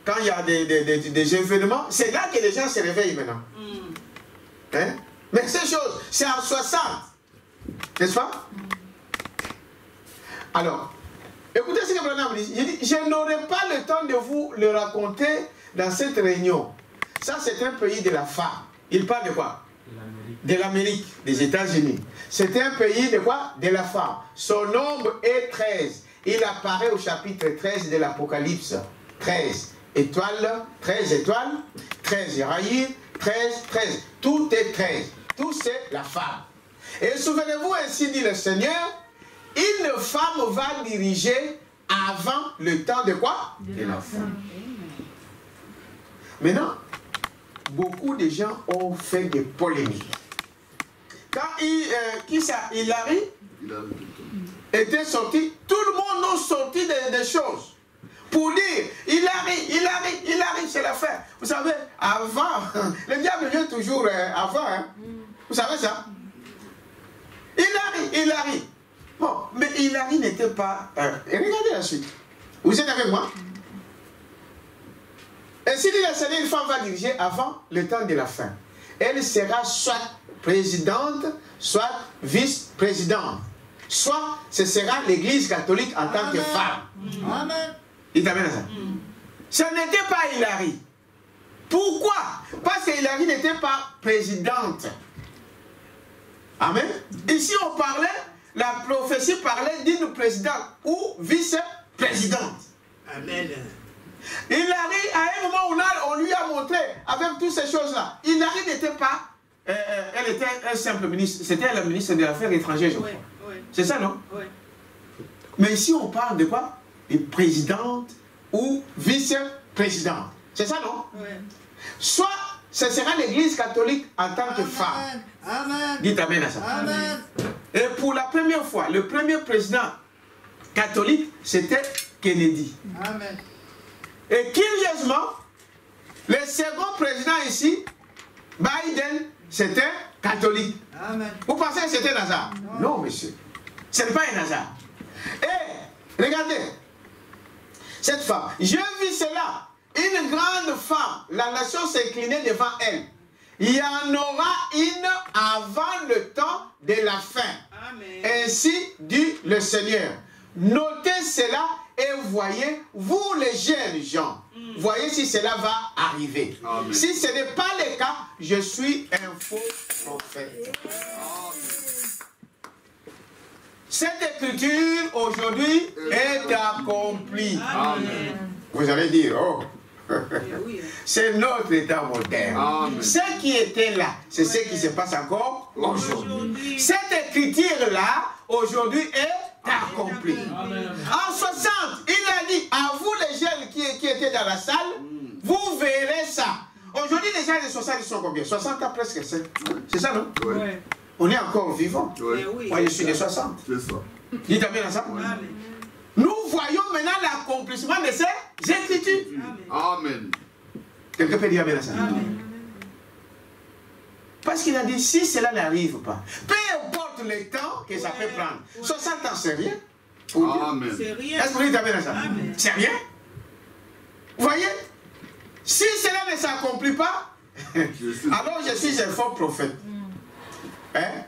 Quand il y a des événements, c'est là que les gens se réveillent maintenant. Hein? Mais ces choses, c'est en 60. N'est-ce pas? Alors, écoutez ce que Branham dit. Il dit, je n'aurai pas le temps de vous le raconter dans cette réunion. Ça, c'est un pays de la femme. Il parle de quoi? De l'Amérique, des États-Unis. C'est un pays de quoi? De la femme. Son nombre est 13. Il apparaît au chapitre 13 de l'Apocalypse. 13 étoiles, 13 étoiles, 13 raïs, 13, 13. Tout est 13. Tout c'est la femme. Et souvenez-vous, ainsi dit le Seigneur, une femme va diriger avant le temps de quoi? De la femme. Maintenant, beaucoup de gens ont fait des polémiques. Quand Hillary était sorti, tout le monde a sorti des choses pour dire Hillary, c'est la fin. Vous savez, avant, le diable vient toujours avant, hein? Vous savez ça? Hillary. Bon, mais Hillary n'était pas... regardez la suite. Vous êtes avec moi? Et si le Seigneur, une femme va diriger avant le temps de la fin, elle sera soit présidente, soit vice-présidente. Soit ce sera l'Église catholique en tant que femme. Amen. Il t'amène à ça. Ce n'était pas Hillary. Pourquoi? Parce que Hillary n'était pas présidente. Amen. Ici on parlait, la prophétie parlait d'une présidente ou vice-présidente. Amen. Hillary, à un moment où on lui a montré, avec toutes ces choses-là, Hillary n'était pas, elle était un simple ministre, c'était la ministre des Affaires étrangères, je crois. Oui. C'est ça, non? Oui. Mais ici, on parle de quoi? De présidente ou vice-présidente. C'est ça, non? Oui. Soit ce sera l'Église catholique en tant que femme. Amen. Dites amen à ça. Amen. Et pour la première fois, le premier président catholique, c'était Kennedy. Amen. Et curieusement, le second président ici, Biden, c'était catholique. Amen. Vous pensez que c'était un hasard? Non, monsieur. Ce n'est pas un hasard. Et regardez, cette femme, j'ai vu cela, une grande femme, la nation s'inclinait devant elle. Il y en aura une avant le temps de la fin. Amen. Ainsi dit le Seigneur. Notez cela et voyez, vous les jeunes gens, voyez si cela va arriver. Amen. Si ce n'est pas le cas, je suis un faux prophète. Cette écriture aujourd'hui est accomplie. Amen. Vous allez dire, oh, Oui. c'est notre état moderne. Amen. Ce qui était là, c'est ce qui se passe encore aujourd'hui. Cette écriture-là, aujourd'hui, est accomplie. En 60, il a dit à vous les jeunes qui étaient dans la salle, vous verrez ça. Aujourd'hui, les gens de 60, ils sont combien? 60 ans presque. C'est ça, non? Oui. Oui. On est encore vivants. Oui. Moi, je suis des 60. C'est ça. Dites bien à ça. Amen. Nous voyons maintenant l'accomplissement de ces écritures. Amen. Quelqu'un peut dire amen à ça. Amen. Parce qu'il a dit, si cela n'arrive pas, peu importe le temps que ça peut prendre. 60 ans, c'est rien. Pour Dieu. Amen. C'est rien. Est-ce que vous dites amen à ça? Amen. C'est rien. Vous voyez? Si cela ne s'accomplit pas, alors je suis un faux prophète. Hein?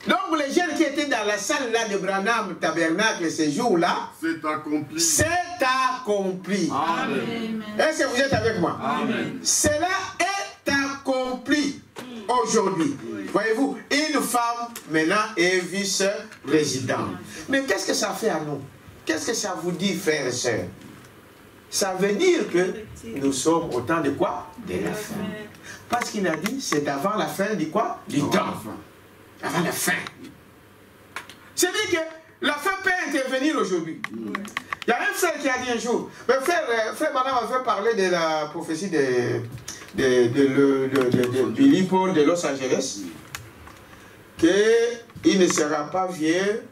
Donc les jeunes qui étaient dans la salle là de Branham Tabernacle ces jours-là, C'est accompli. c'est accompli. Amen. Est-ce que vous êtes avec moi? Amen. Cela est accompli aujourd'hui. Voyez-vous, une femme maintenant est vice-présidente. Mais qu'est-ce que ça fait à nous? Qu'est-ce que ça vous dit, frères et sœurs? Ça veut dire que nous sommes au temps de quoi? De la fin. Parce qu'il a dit, c'est avant la fin du quoi? Du temps. Avant la fin. C'est-à-dire que la fin peut intervenir aujourd'hui. Il y a un frère qui a dit un jour, frère Madame avait parlé de la prophétie de Billy Paul de Los Angeles, qu'il ne sera pas vieux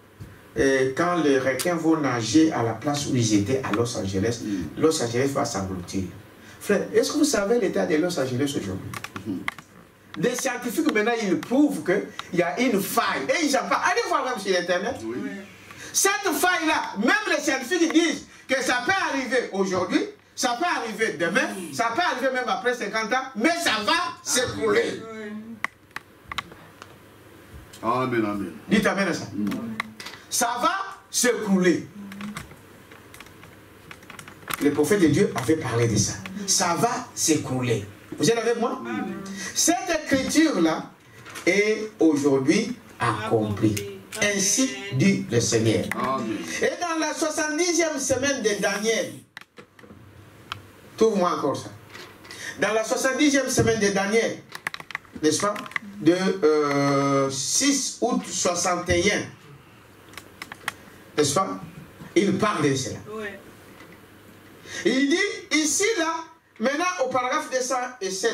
quand les requins vont nager à la place où ils étaient à Los Angeles. Los Angeles va s'engloutir. Frère, est-ce que vous savez l'état de Los Angeles aujourd'hui? Des scientifiques maintenant, ils prouvent qu'il y a une faille. Et ils en parlent. Allez voir même sur Internet. Oui. Cette faille-là, même les scientifiques disent que ça peut arriver aujourd'hui, ça peut arriver demain, ça peut arriver même après 50 ans, mais ça va s'écrouler. Amen, amen. Dites amen à ça. Ça va s'écrouler. Le prophète de Dieu avait parlé de ça. Ça va s'écrouler. Vous êtes avec moi? Cette écriture-là est aujourd'hui accomplie. Ainsi dit le Seigneur. Amen. Et dans la 70e semaine de Daniel, trouve-moi encore ça. Dans la 70e semaine de Daniel, n'est-ce pas? De 6 août 61, n'est-ce pas? Il parle de cela. Ouais. Il dit ici, là, maintenant au paragraphe 207,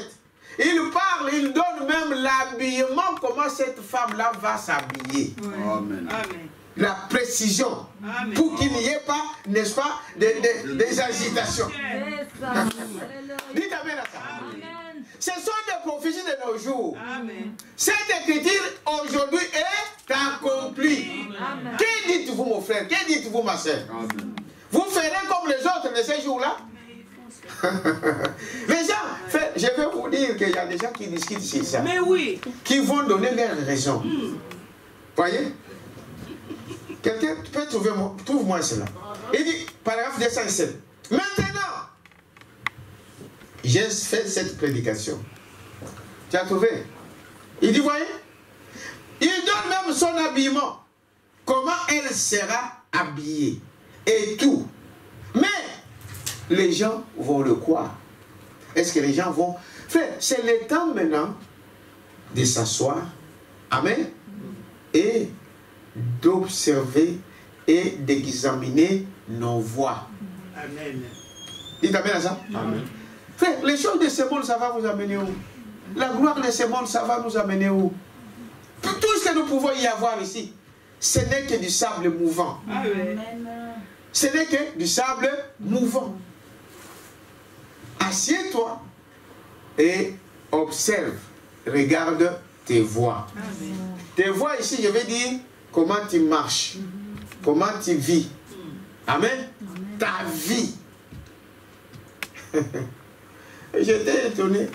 il parle, il donne même l'habillement, comment cette femme-là va s'habiller. Ouais. Amen. Amen. La précision, Amen. pour qu'il n'y ait pas, n'est-ce pas, des agitations. C'est ça. Alléluia. Dites amen à ça. Amen. Ce sont des prophéties de nos jours. Amen. Cette écriture aujourd'hui est accomplie. Amen. Que dites-vous, mon frère? Que dites-vous, ma soeur? Amen. Vous ferez comme les autres de ces jours-là? Les gens, je vais vous dire qu'il y a des gens qui discutent sur ça, Mais oui. qui vont donner leurs raisons. Voyez? Quelqu'un peut trouve-moi cela. Il dit, paragraphe 207. Maintenant, j'ai fait cette prédication. Tu as trouvé? Il dit, voyez? Il donne même son habillement. Comment elle sera habillée. Et tout. Mais, les gens vont le croire. Est-ce que les gens vont... Frère, c'est le temps maintenant de s'asseoir. Amen. Et d'observer et d'examiner nos voies. Amen. Dites amen à ça? Amen. Frère, les choses de ce monde, ça va vous amener où? La gloire de ce monde, ça va nous amener où? Tout ce que nous pouvons y avoir ici, ce n'est que du sable mouvant. Amen. Ce n'est que du sable mouvant. Assieds-toi et observe. Regarde tes voies. Amen. Tes voies ici, je vais dire comment tu marches, comment tu vis. Amen. Ta vie. J'étais étonné.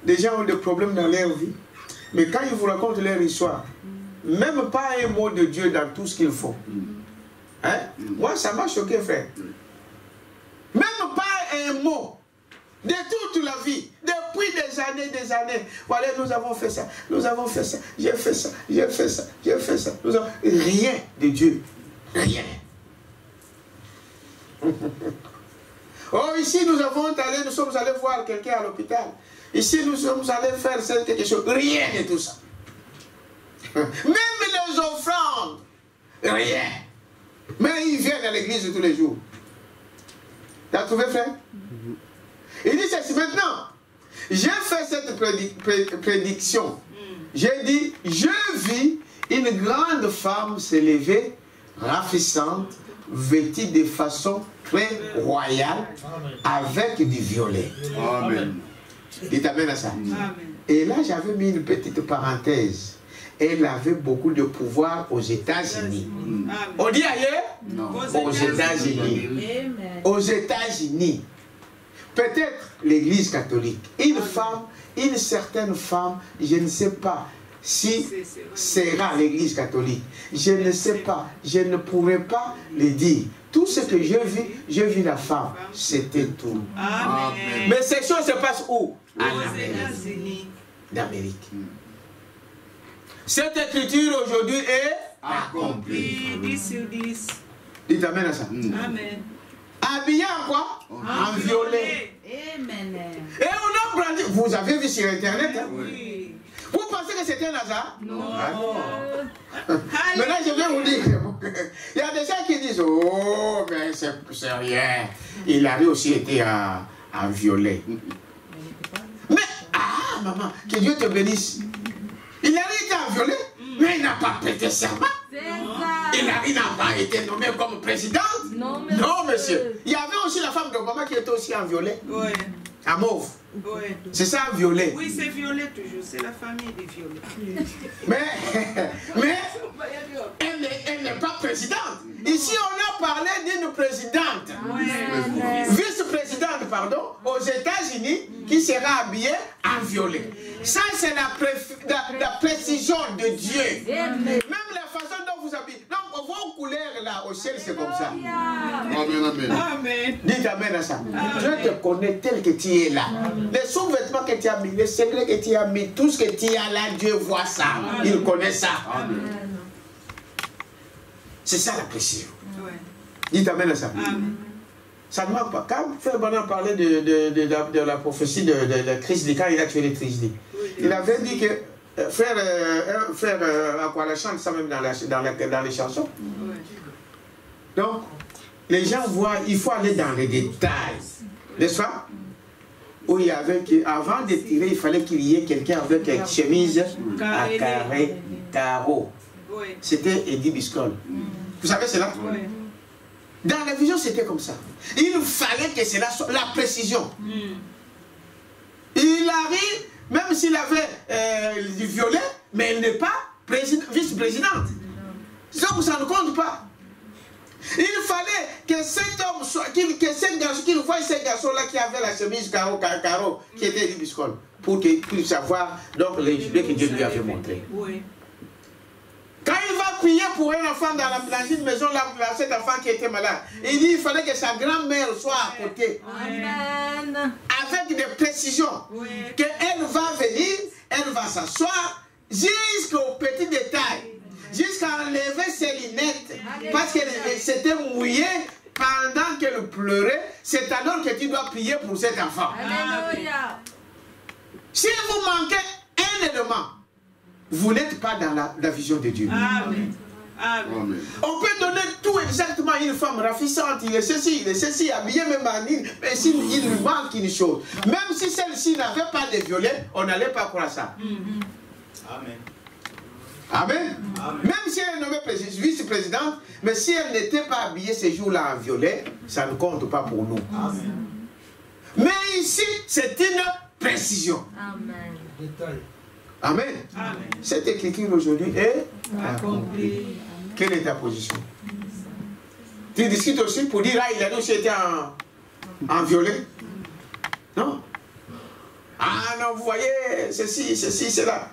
Les gens ont des problèmes dans leur vie. Mais quand ils vous racontent leur histoire, même pas un mot de Dieu dans tout ce qu'ils font. Hein? Moi, ça m'a choqué, frère. Même pas un mot de toute la vie, depuis des années. Voilà, nous avons fait ça, nous avons fait ça, j'ai fait ça, j'ai fait ça, j'ai fait ça. Rien de Dieu. Rien. Oh, ici, nous sommes allés voir quelqu'un à l'hôpital. Ici, nous sommes allés faire quelque chose. Rien de tout ça. Même les offrandes. Rien. Mais ils viennent à l'église tous les jours. Tu as trouvé, frère? Il dit ceci maintenant. J'ai fait cette prédiction. J'ai dit, je vis une grande femme s'élever, ravissante, vêtue de façon très royale, avec du violet. Amen. Dites amen à ça. Amen. Et là, j'avais mis une petite parenthèse. Elle avait beaucoup de pouvoir aux États-Unis. Amen. On dit ailleurs? Non. Aux États-Unis. Amen. Aux États-Unis. Peut-être l'Église catholique. Une femme, une certaine femme, je ne sais pas si sera l'Église catholique. Je ne sais pas. Je ne pourrais pas le dire. Tout ce que je vis la femme, c'était tout. Amen. Mais ces choses se passent où? En Aux Amérique. États-Unis. D'Amérique. Cette écriture aujourd'hui est Accompli. 10 sur 10. dites amen à ça. Amen. Habillé en quoi? En violet. Amen. Et on a brandi. Vous avez vu sur Internet, hein? Oui. Vous pensez que c'était un hasard? Non. Ah non. Maintenant, je vais vous dire. Il y a des gens qui disent, oh, mais c'est rien. Il avait aussi été en violet. Mais, ah, maman, que Dieu te bénisse. Il avait été en violet, mais il n'a pas prêté serment. C'est ça. Il n'a pas été nommé comme présidente. Non, monsieur. Non, monsieur. Il y avait aussi la femme d'Obama qui était aussi en violet. Ouais. En mauve. Ouais. C'est ça, en violet. Oui, c'est violet toujours. C'est la famille des violets. Mais elle n'est pas présidente. Ici, on a parlé d'une présidente, vice-présidente, pardon, aux États-Unis, qui sera habillée en violet. Ça, c'est la précision de Dieu. Même la façon dont vous habillez. Donc, vos couleurs là, au ciel, c'est comme ça. Amen, amen. Amen. Dites amen à ça. Dieu te connaît tel que tu es là. Les sous-vêtements que tu as mis, les secrets que tu as mis, tout ce que tu as là, Dieu voit ça. Il connaît ça. C'est ça la précision. Dites amen à ça. Ça ne manque pas. Quand Frère Branham parlait de la prophétie de Christ, quand il a tué les Trisli, il avait dit que frère Aquala chante ça même dans les chansons. Donc, les gens voient, il faut aller dans les détails. N'est-ce pas? Où il y avait avant de tirer, il fallait qu'il y ait quelqu'un avec une chemise à carreaux. C'était Eddie Biscol. Vous savez cela? Dans la vision, c'était comme ça. Il fallait que cela soit la précision. Il arrive, même s'il avait du violet, mais il n'est pas vice-présidente. Donc ça ne compte pas. Il fallait que cet homme soit, qu'il voie ces garçons-là qui avaient la chemise carreau, qui était Eddie Biscol, pour qu'il puisse savoir donc les jubilés que Dieu lui avait montré. Quand il va prier pour un enfant dans une maison, là, cet enfant qui était malade, il dit qu'il fallait que sa grand-mère soit à côté. Amen. Avec des précisions. Qu'elle va venir, elle va s'asseoir jusqu'au petit détail. Jusqu'à enlever ses lunettes. Parce qu'elle s'était mouillée pendant qu'elle pleurait. C'est alors que tu dois prier pour cet enfant. Alléluia. Si vous manquez un élément, vous n'êtes pas dans la vision de Dieu. Amen. Amen. On peut donner tout exactement à une femme ravissante, il est ceci, habillé même en île, mais s'il lui manque une chose. Même si celle-ci n'avait pas de violet, on n'allait pas croire ça. Amen. Amen. Amen. Même si elle est nommée vice-présidente, mais si elle n'était pas habillée ces jours-là en violet, ça ne compte pas pour nous. Amen. Mais ici, c'est une précision. Amen. Détail. Amen. Amen. Cette écriture aujourd'hui est Accomplie. Quelle est ta position? Tu discutes aussi pour dire, ah, il a dit aussi été en violet? Non. Ah non, vous voyez, ceci, cela.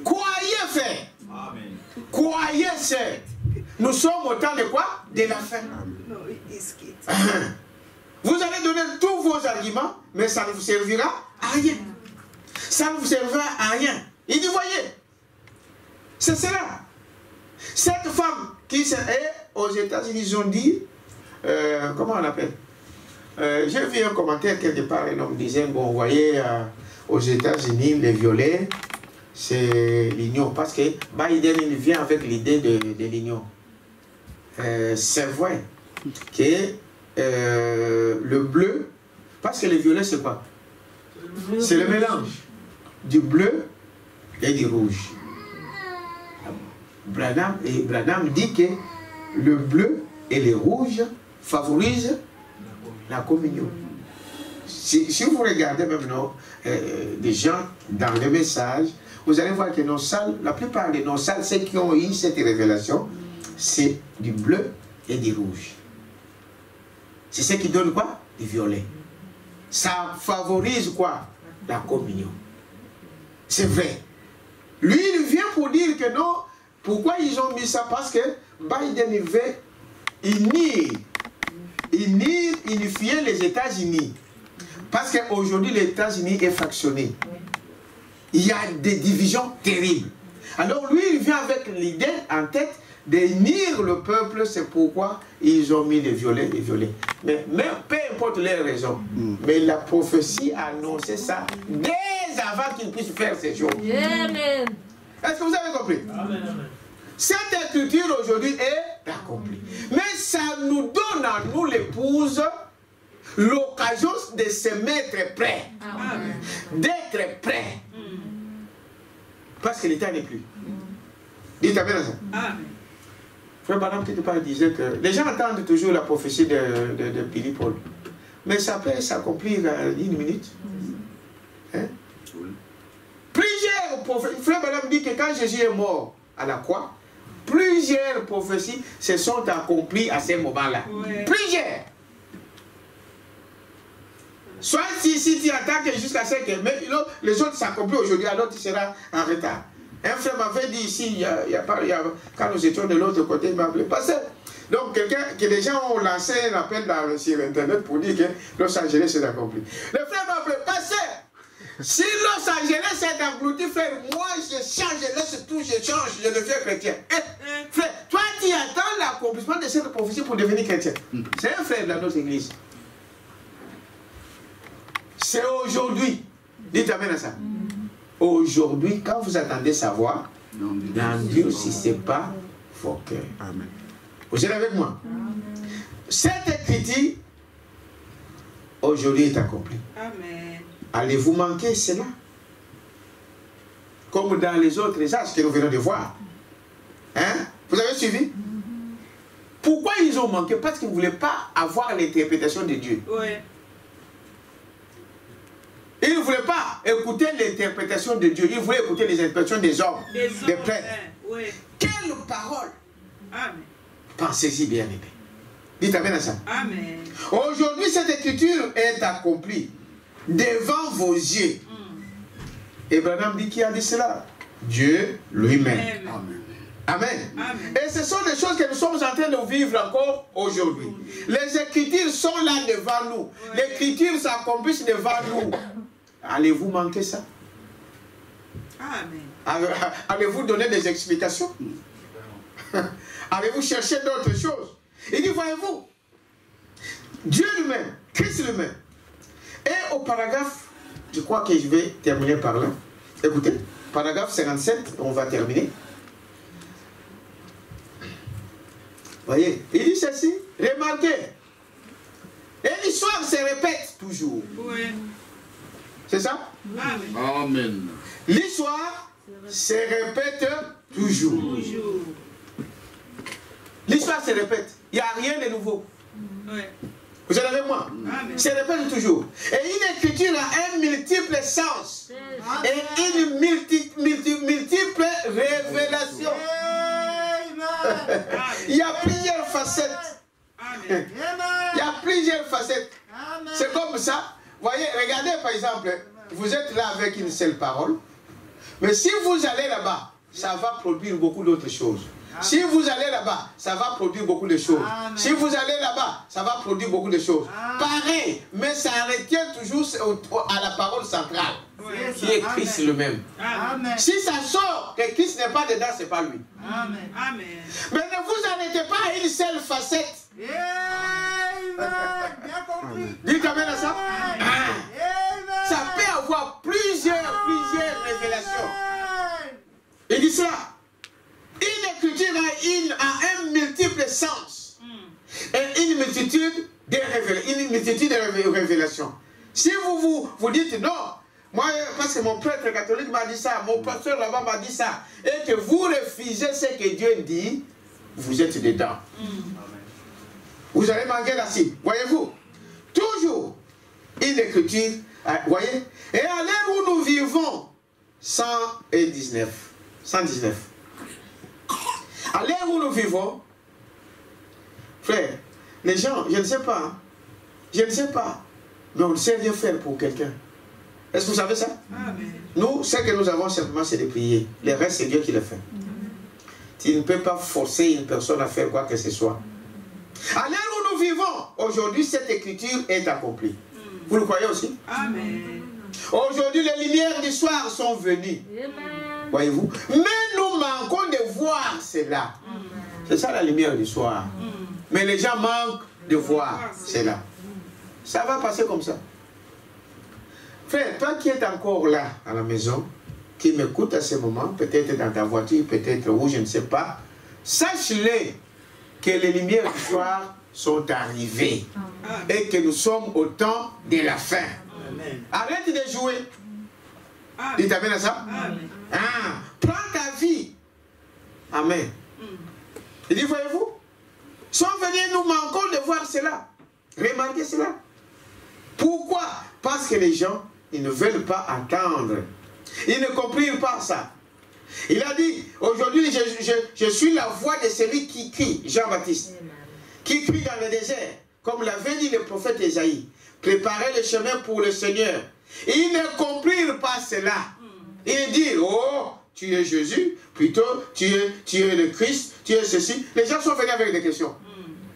Croyez faire. Amen. Croyez faire. Nous sommes au temps de quoi? De la fin. No, it's it. Vous allez donner tous vos arguments, mais ça ne vous servira à rien. Ça ne vous servira à rien. Il dit, voyez, c'est cela. Cette femme qui est aux États-Unis, ils ont dit, comment on appelle? J'ai vu un commentaire quelque part, un homme disait, bon, vous voyez, aux États-Unis, les violets, c'est l'union. Parce que Biden, il vient avec l'idée de l'union. C'est vrai que le bleu, parce que le violet, c'est quoi? C'est le mélange du bleu et du rouge. Branham dit que le bleu et le rouge favorisent la communion. Si vous regardez même des gens dans les messages, vous allez voir que nos salles, la plupart de nos salles, ceux qui ont eu cette révélation, c'est du bleu et du rouge. C'est ce qui donne quoi? Du violet. Ça favorise quoi? La communion. C'est vrai. Lui, il vient pour dire que non. Pourquoi ils ont mis ça? Parce que Biden veut unifier les États-Unis. Parce qu'aujourd'hui, les États-Unis est fractionné. Il y a des divisions terribles. Alors lui, il vient avec l'idée en tête d'unir le peuple. C'est pourquoi ils ont mis les violets, Mais peu importe les raisons. Mais la prophétie a annoncé ça dès avant qu'ils puissent faire ces choses. Amen. Est-ce que vous avez compris? Amen, amen. Cette écriture aujourd'hui est accomplie. Mais ça nous donne à nous, l'épouse, l'occasion de se mettre prêt. Amen. D'être prêt. Parce que l'état n'est plus. Dites amen à ça. Amen. Frère Branham quelque part disait que les gens entendent toujours la prophétie de Billy Paul. Mais ça peut s'accomplir en une minute. Hein? Plusieurs prophètes. Frère Branham dit que quand Jésus est mort à la croix, plusieurs prophéties se sont accomplies à ce moment-là. Ouais. Plusieurs. Soit si tu attends jusqu'à ce que les autres s'accomplissent aujourd'hui, alors tu seras en retard. Un frère m'avait dit ici, quand nous étions de l'autre côté, il m'a appelé pasteur. Donc, que les gens ont lancé un appel sur Internet pour dire que Los Angeles s'est accompli. Le frère m'a appelé pasteur. Si Los Angeles s'est accompli, frère, moi je change, je laisse tout, je change, je deviens chrétien. Frère, toi tu attends l'accomplissement de cette prophétie pour devenir chrétien. C'est un frère dans notre église. C'est aujourd'hui. Dites amen à ça. Aujourd'hui, quand vous attendez savoir, n'endure si ce n'est pas vos cœurs. Amen. Vous êtes avec moi? Cette écriture, aujourd'hui, est accomplie. Amen. Allez-vous manquer cela? Comme dans les autres âges que nous venons de voir. Hein? Vous avez suivi? Pourquoi ils ont manqué? Parce qu'ils ne voulaient pas avoir l'interprétation de Dieu. Oui. Ils ne voulaient pas écouter l'interprétation de Dieu. Ils voulaient écouter les interprétations des hommes, des prêtres. Oui. Quelle parole! Amen. Pensez-y bien, aimé. Dites amen à ça. Amen. Aujourd'hui, cette écriture est accomplie devant vos yeux. Et Branham dit qui a dit cela? Dieu lui-même. Amen. Amen. Amen. Et ce sont des choses que nous sommes en train de vivre encore aujourd'hui. Les écritures sont là devant nous. Ouais. L'écriture s'accomplissent devant nous. Allez-vous manquer ça? Amen. Allez-vous donner des explications? Allez-vous chercher d'autres choses? Il dit, voyez-vous, Dieu lui-même, Christ lui-même. Et au paragraphe, je crois que je vais terminer par là. Écoutez, paragraphe 57, on va terminer. Voyez, il dit ceci, remarquez. Et l'histoire se répète toujours. Oui. C'est ça? Amen. Amen. L'histoire se répète toujours. Toujours. L'histoire se répète. Il n'y a rien de nouveau. Oui. Vous êtes avec moi? Amen. Se répète toujours. Et une écriture a un multiple sens. Et une multiple révélation. Il y a plusieurs facettes. Amen. Il y a plusieurs facettes. C'est comme ça. Voyez, regardez par exemple, vous êtes là avec une seule parole. Mais si vous allez là-bas, ça va produire beaucoup d'autres choses. Si vous allez là-bas, ça va produire beaucoup de choses. Amen. Si vous allez là-bas, ça va produire beaucoup de choses. Pareil, mais ça retient toujours à la parole centrale, Oui. qui est Christ lui-même. Amen. Si ça sort que Christ n'est pas dedans, ce n'est pas lui. Amen. Amen. Mais ne vous arrêtez pas à une seule facette. Bien compris. Dites amen à ça. Amen. Ça peut avoir plusieurs révélations. Il dit cela. Une écriture a un multiple sens. Et une multitude de révélations. Si vous dites non, moi, parce que mon prêtre catholique m'a dit ça, mon pasteur là-bas m'a dit ça, et que vous refusez ce que Dieu dit, vous êtes dedans. Vous allez manquer la cible. Voyez-vous? Toujours une écriture. Voyez? Et à l'heure où nous vivons, 119. À l'heure où nous vivons, frère, les gens, je ne sais pas, mais on ne sait rien faire pour quelqu'un. Est-ce que vous savez ça? Amen. Nous, ce que nous avons simplement, c'est de prier. Le reste, c'est Dieu qui le fait. Tu ne peux pas forcer une personne à faire quoi que ce soit. À l'heure où nous vivons, aujourd'hui, cette écriture est accomplie. Vous le croyez aussi? Amen. Aujourd'hui, les lumières du soir sont venues. Voyez-vous? Mais nous manquons de voir cela. C'est ça la lumière du soir. Mais les gens manquent de voir cela. Ça va passer comme ça. Frère, toi qui es encore là, à la maison, qui m'écoute à ce moment, peut-être dans ta voiture, peut-être où, je ne sais pas, sache-le que les lumières du soir sont arrivées. Et que nous sommes au temps de la fin. Amen. Arrête de jouer. Amen. Dites amen à ça. Amen. Prends ta vie. Amen. Il dit, voyez-vous, sont venus, nous manquons de voir cela. Remarquez cela. Pourquoi? Parce que les gens, ils ne veulent pas attendre. Ils ne comprennent pas ça. Il a dit, aujourd'hui, je suis la voix de celui qui crie, Jean-Baptiste, qui crie dans le désert, comme l'avait dit le prophète Ésaïe. Préparez le chemin pour le Seigneur. Ils ne comprirent pas cela. Ils disent, oh, tu es Jésus, plutôt, tu es le Christ, tu es ceci. Les gens sont venus avec des questions.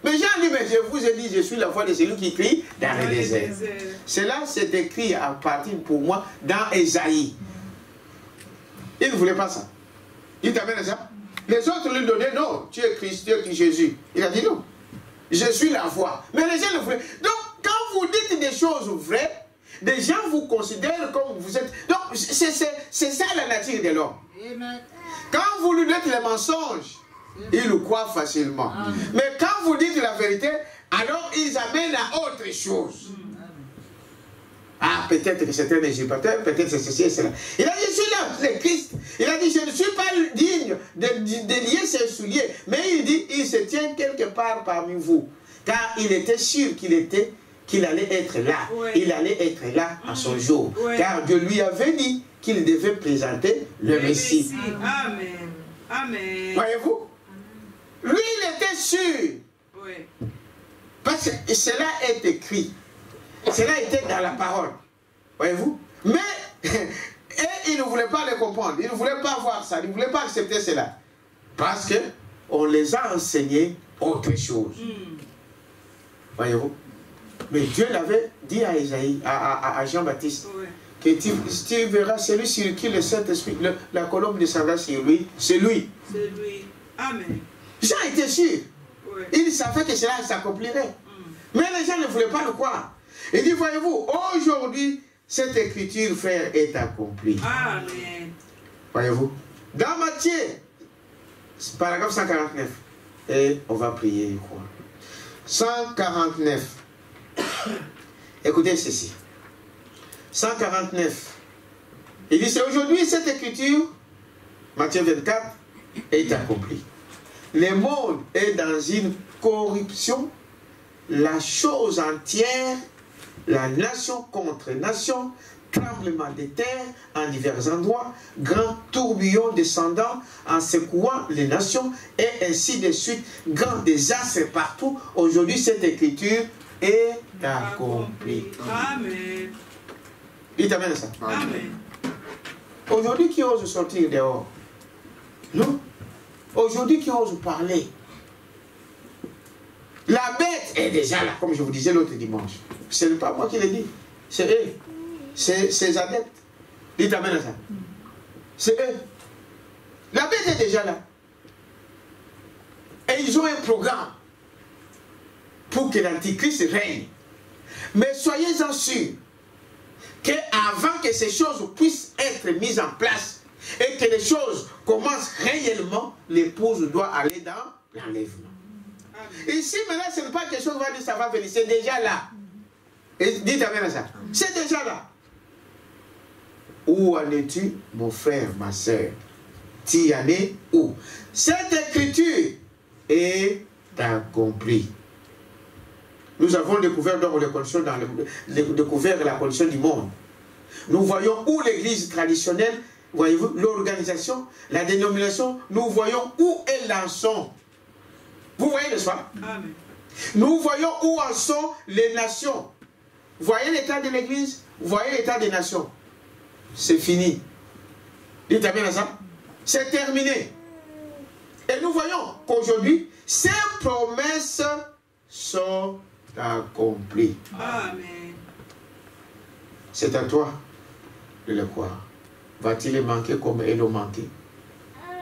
Mais Jean dit, mais je vous ai dit, je suis la voix de celui qui crie dans le désert. Cela, c'est écrit à partir pour moi dans Ésaïe. Il ne voulait pas ça. Il t'amène ça. Les autres lui donnaient, non, tu es Christ, tu es Jésus. Il a dit non. Je suis la voix. Mais les gens le voulaient. Donc, quand vous dites des choses vraies, des gens vous considèrent comme vous êtes. Donc, c'est ça la nature de l'homme. Quand vous lui dites les mensonges, ils le croient facilement. Mais quand vous dites la vérité, alors ils amènent à autre chose. Ah, peut-être que c'est un usurpateur, peut-être c'est ceci et cela. Il a dit, je suis là, le Christ. Il a dit, je ne suis pas digne de lier ses souliers. Mais il dit, il se tient quelque part parmi vous. Car il était sûr qu'il allait être là. Ouais. Il allait être là à son jour. Ouais. Car Dieu lui avait dit qu'il devait présenter le Messie. Amen. Amen. Voyez-vous? Lui, il était sûr. Ouais. Parce que cela est écrit. Cela était dans la parole. Voyez-vous? Mais, et il ne voulait pas le comprendre. Il ne voulait pas voir ça. Il ne voulait pas accepter cela. Parce qu'on les a enseigné autre chose. Voyez-vous? Mais Dieu l'avait dit à Isaïe, à Jean-Baptiste, oui, que tu verras celui sur qui le Saint-Esprit, la colombe descendra sur lui, c'est lui. C'est lui. Amen. Jean était sûr. Oui. Il savait que cela s'accomplirait. Mais les gens ne voulaient pas le croire. Il dit, voyez-vous, aujourd'hui, cette écriture, frère, est accomplie. Amen. Voyez-vous? Dans Matthieu, paragraphe 149, et on va prier et croire. 149. Écoutez ceci. 149. Il dit, c'est aujourd'hui cette écriture, Matthieu 24, est accomplie. Le monde est dans une corruption, la chose entière, la nation contre nation, tremblement de terre en divers endroits, grand tourbillon descendant en secouant les nations, et ainsi de suite, grand désastre partout. Aujourd'hui, cette écriture est accomplie. Amen. Il t'amène ça. Amen. Aujourd'hui, qui ose sortir dehors? Non. Aujourd'hui, qui ose parler? La bête est déjà là, comme je vous disais l'autre dimanche. Ce n'est pas moi qui l'ai dit. C'est eux. C'est ses adeptes. Il t'amène ça. C'est eux. La bête est déjà là. Et ils ont un programme pour que l'Antichrist règne. Mais soyez-en sûrs qu'avant que ces choses puissent être mises en place et que les choses commencent réellement, l'épouse doit aller dans l'enlèvement. Ici, maintenant, ce n'est pas quelque chose qui va dire ça va venir, c'est déjà là. Et dites amen ça. C'est déjà là. Où en es-tu, mon frère, ma soeur? Tu en es où? Cette écriture est accomplie. Nous avons découvert donc les conditions découvert la condition du monde. Nous voyons où l'église traditionnelle, voyez-vous, l'organisation, la dénomination, nous voyons où elles en sont. Vous voyez le soir? Amen. Nous voyons où en sont les nations. Vous voyez l'état de l'église? Vous voyez l'état des nations? C'est fini. Dites bien ça? C'est terminé. Et nous voyons qu'aujourd'hui, ces promesses sont accomplies. Amen. C'est à toi de le croire. Va-t-il le manquer comme elle le manquait?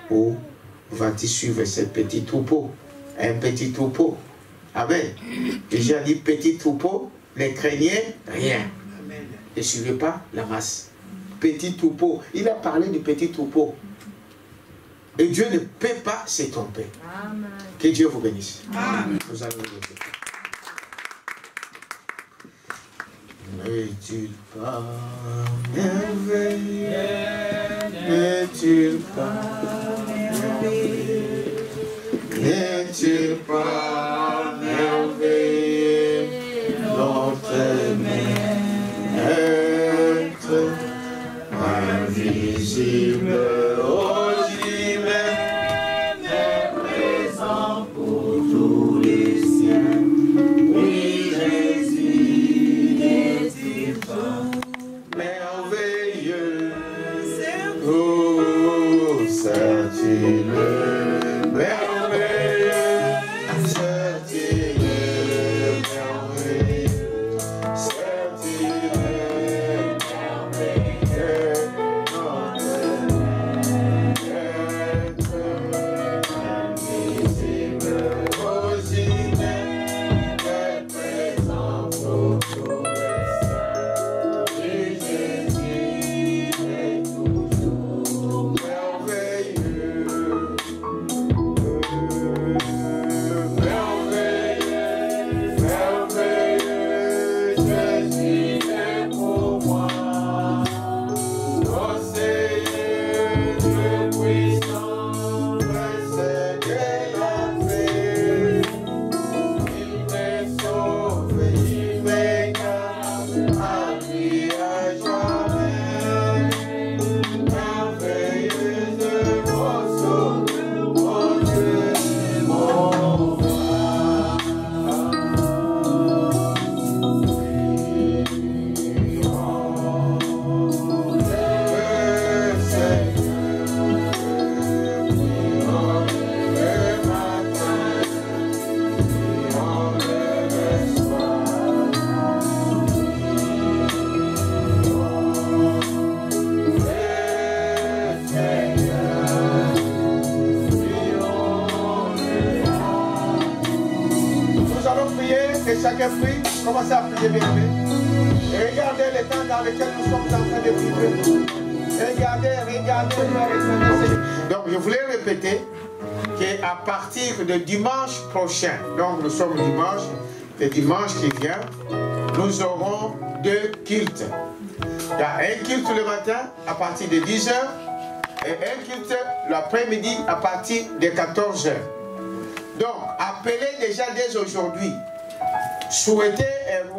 Ou va-t-il suivre ce petit troupeau? Un petit troupeau. Amen. Déjà dit petit troupeau, ne craignez rien. Amen. Ne suivez pas la masse. Petit troupeau. Il a parlé du petit troupeau. Et Dieu ne peut pas se tromper. Amen. Que Dieu vous bénisse. Amen. Nous allons nous lever. N'est-il pas merveilleux? N'est-il pas merveilleux? N'est-il pas merveilleux? Notre maître invisible aux que chacun prie. Commencez à prier bien. Et regardez le temps dans lequel nous sommes en train de vivre. Regardez, donc je voulais répéter qu'à partir de dimanche prochain, donc nous sommes dimanche, le dimanche qui vient, nous aurons 2 cultes. Il y a un culte le matin à partir de 10h et un culte l'après-midi à partir de 14h. Donc, appelez déjà dès aujourd'hui. Souhaitez,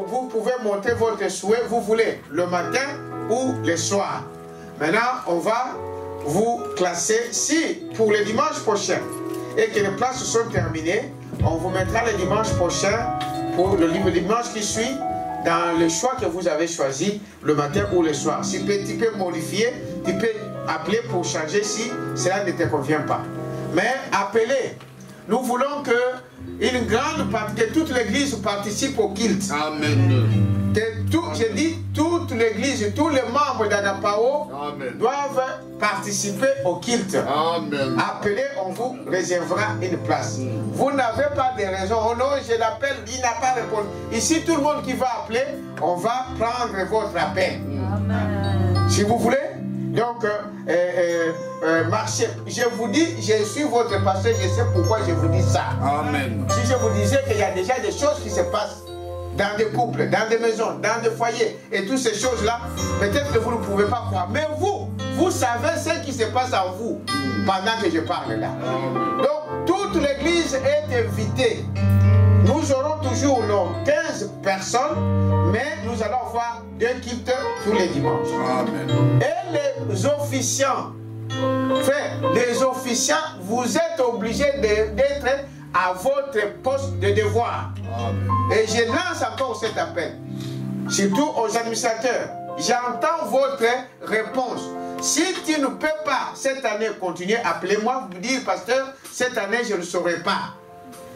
vous pouvez monter votre souhait, vous voulez, le matin ou le soir. Maintenant, on va vous classer. Si pour le dimanche prochain et que les places sont terminées, on vous mettra le dimanche prochain pour le dimanche qui suit dans le choix que vous avez choisi, le matin ou le soir. Si tu peux modifier, tu peux appeler pour changer si cela ne te convient pas. Mais appelez. Nous voulons que une grande partie, que toute l'église participe au culte. Amen. J'ai dit, toute l'église, tous les membres d'Agapao doivent participer au culte. Amen. Appelez, on vous réservera une place. Vous n'avez pas de raison. Oh non, je l'appelle, il n'a pas répondu. Ici, tout le monde qui va appeler, on va prendre votre appel. Amen. Si vous voulez. Donc, marchez. Je vous dis, je suis votre pasteur, je sais pourquoi je vous dis ça. Amen. Si je vous disais qu'il y a déjà des choses qui se passent dans des couples, dans des maisons, dans des foyers, et toutes ces choses-là, peut-être que vous ne pouvez pas croire. Mais vous savez ce qui se passe en vous pendant que je parle là. Donc, toute l'église est invitée. Nous aurons toujours nos 15 personnes, mais nous allons avoir 2 cultes tous les dimanches. Amen. Et les officiants, frère, les officiants, vous êtes obligés d'être à votre poste de devoir. Amen. Et je lance encore cet appel, surtout aux administrateurs. J'entends votre réponse. Si tu ne peux pas cette année continuer, appelez-moi, vous dire, pasteur, cette année je ne saurai pas.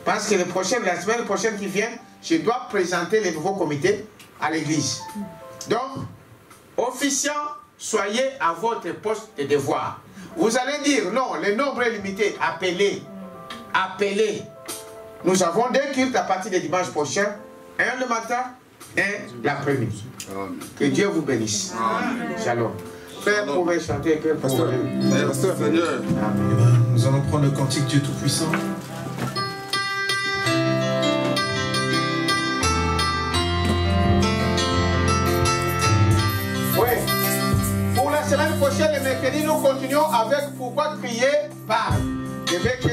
Parce que la semaine prochaine qui vient, je dois présenter les nouveaux comités à l'église. Donc, officiants, soyez à votre poste de devoir. Vous allez dire, non, le nombre est limité, appelez. Appelez. Nous avons 2 cultes à partir du dimanche prochain, un le matin, un l'après-midi. Que Dieu vous bénisse. Amen. Shalom. Frère, vous pouvez chanter que pour Pasteur, Seigneur. nous allons prendre le cantique Dieu Tout-Puissant. Oui. Pour la semaine prochaine, le mercredi, nous continuons avec pourquoi crier par. Je vais que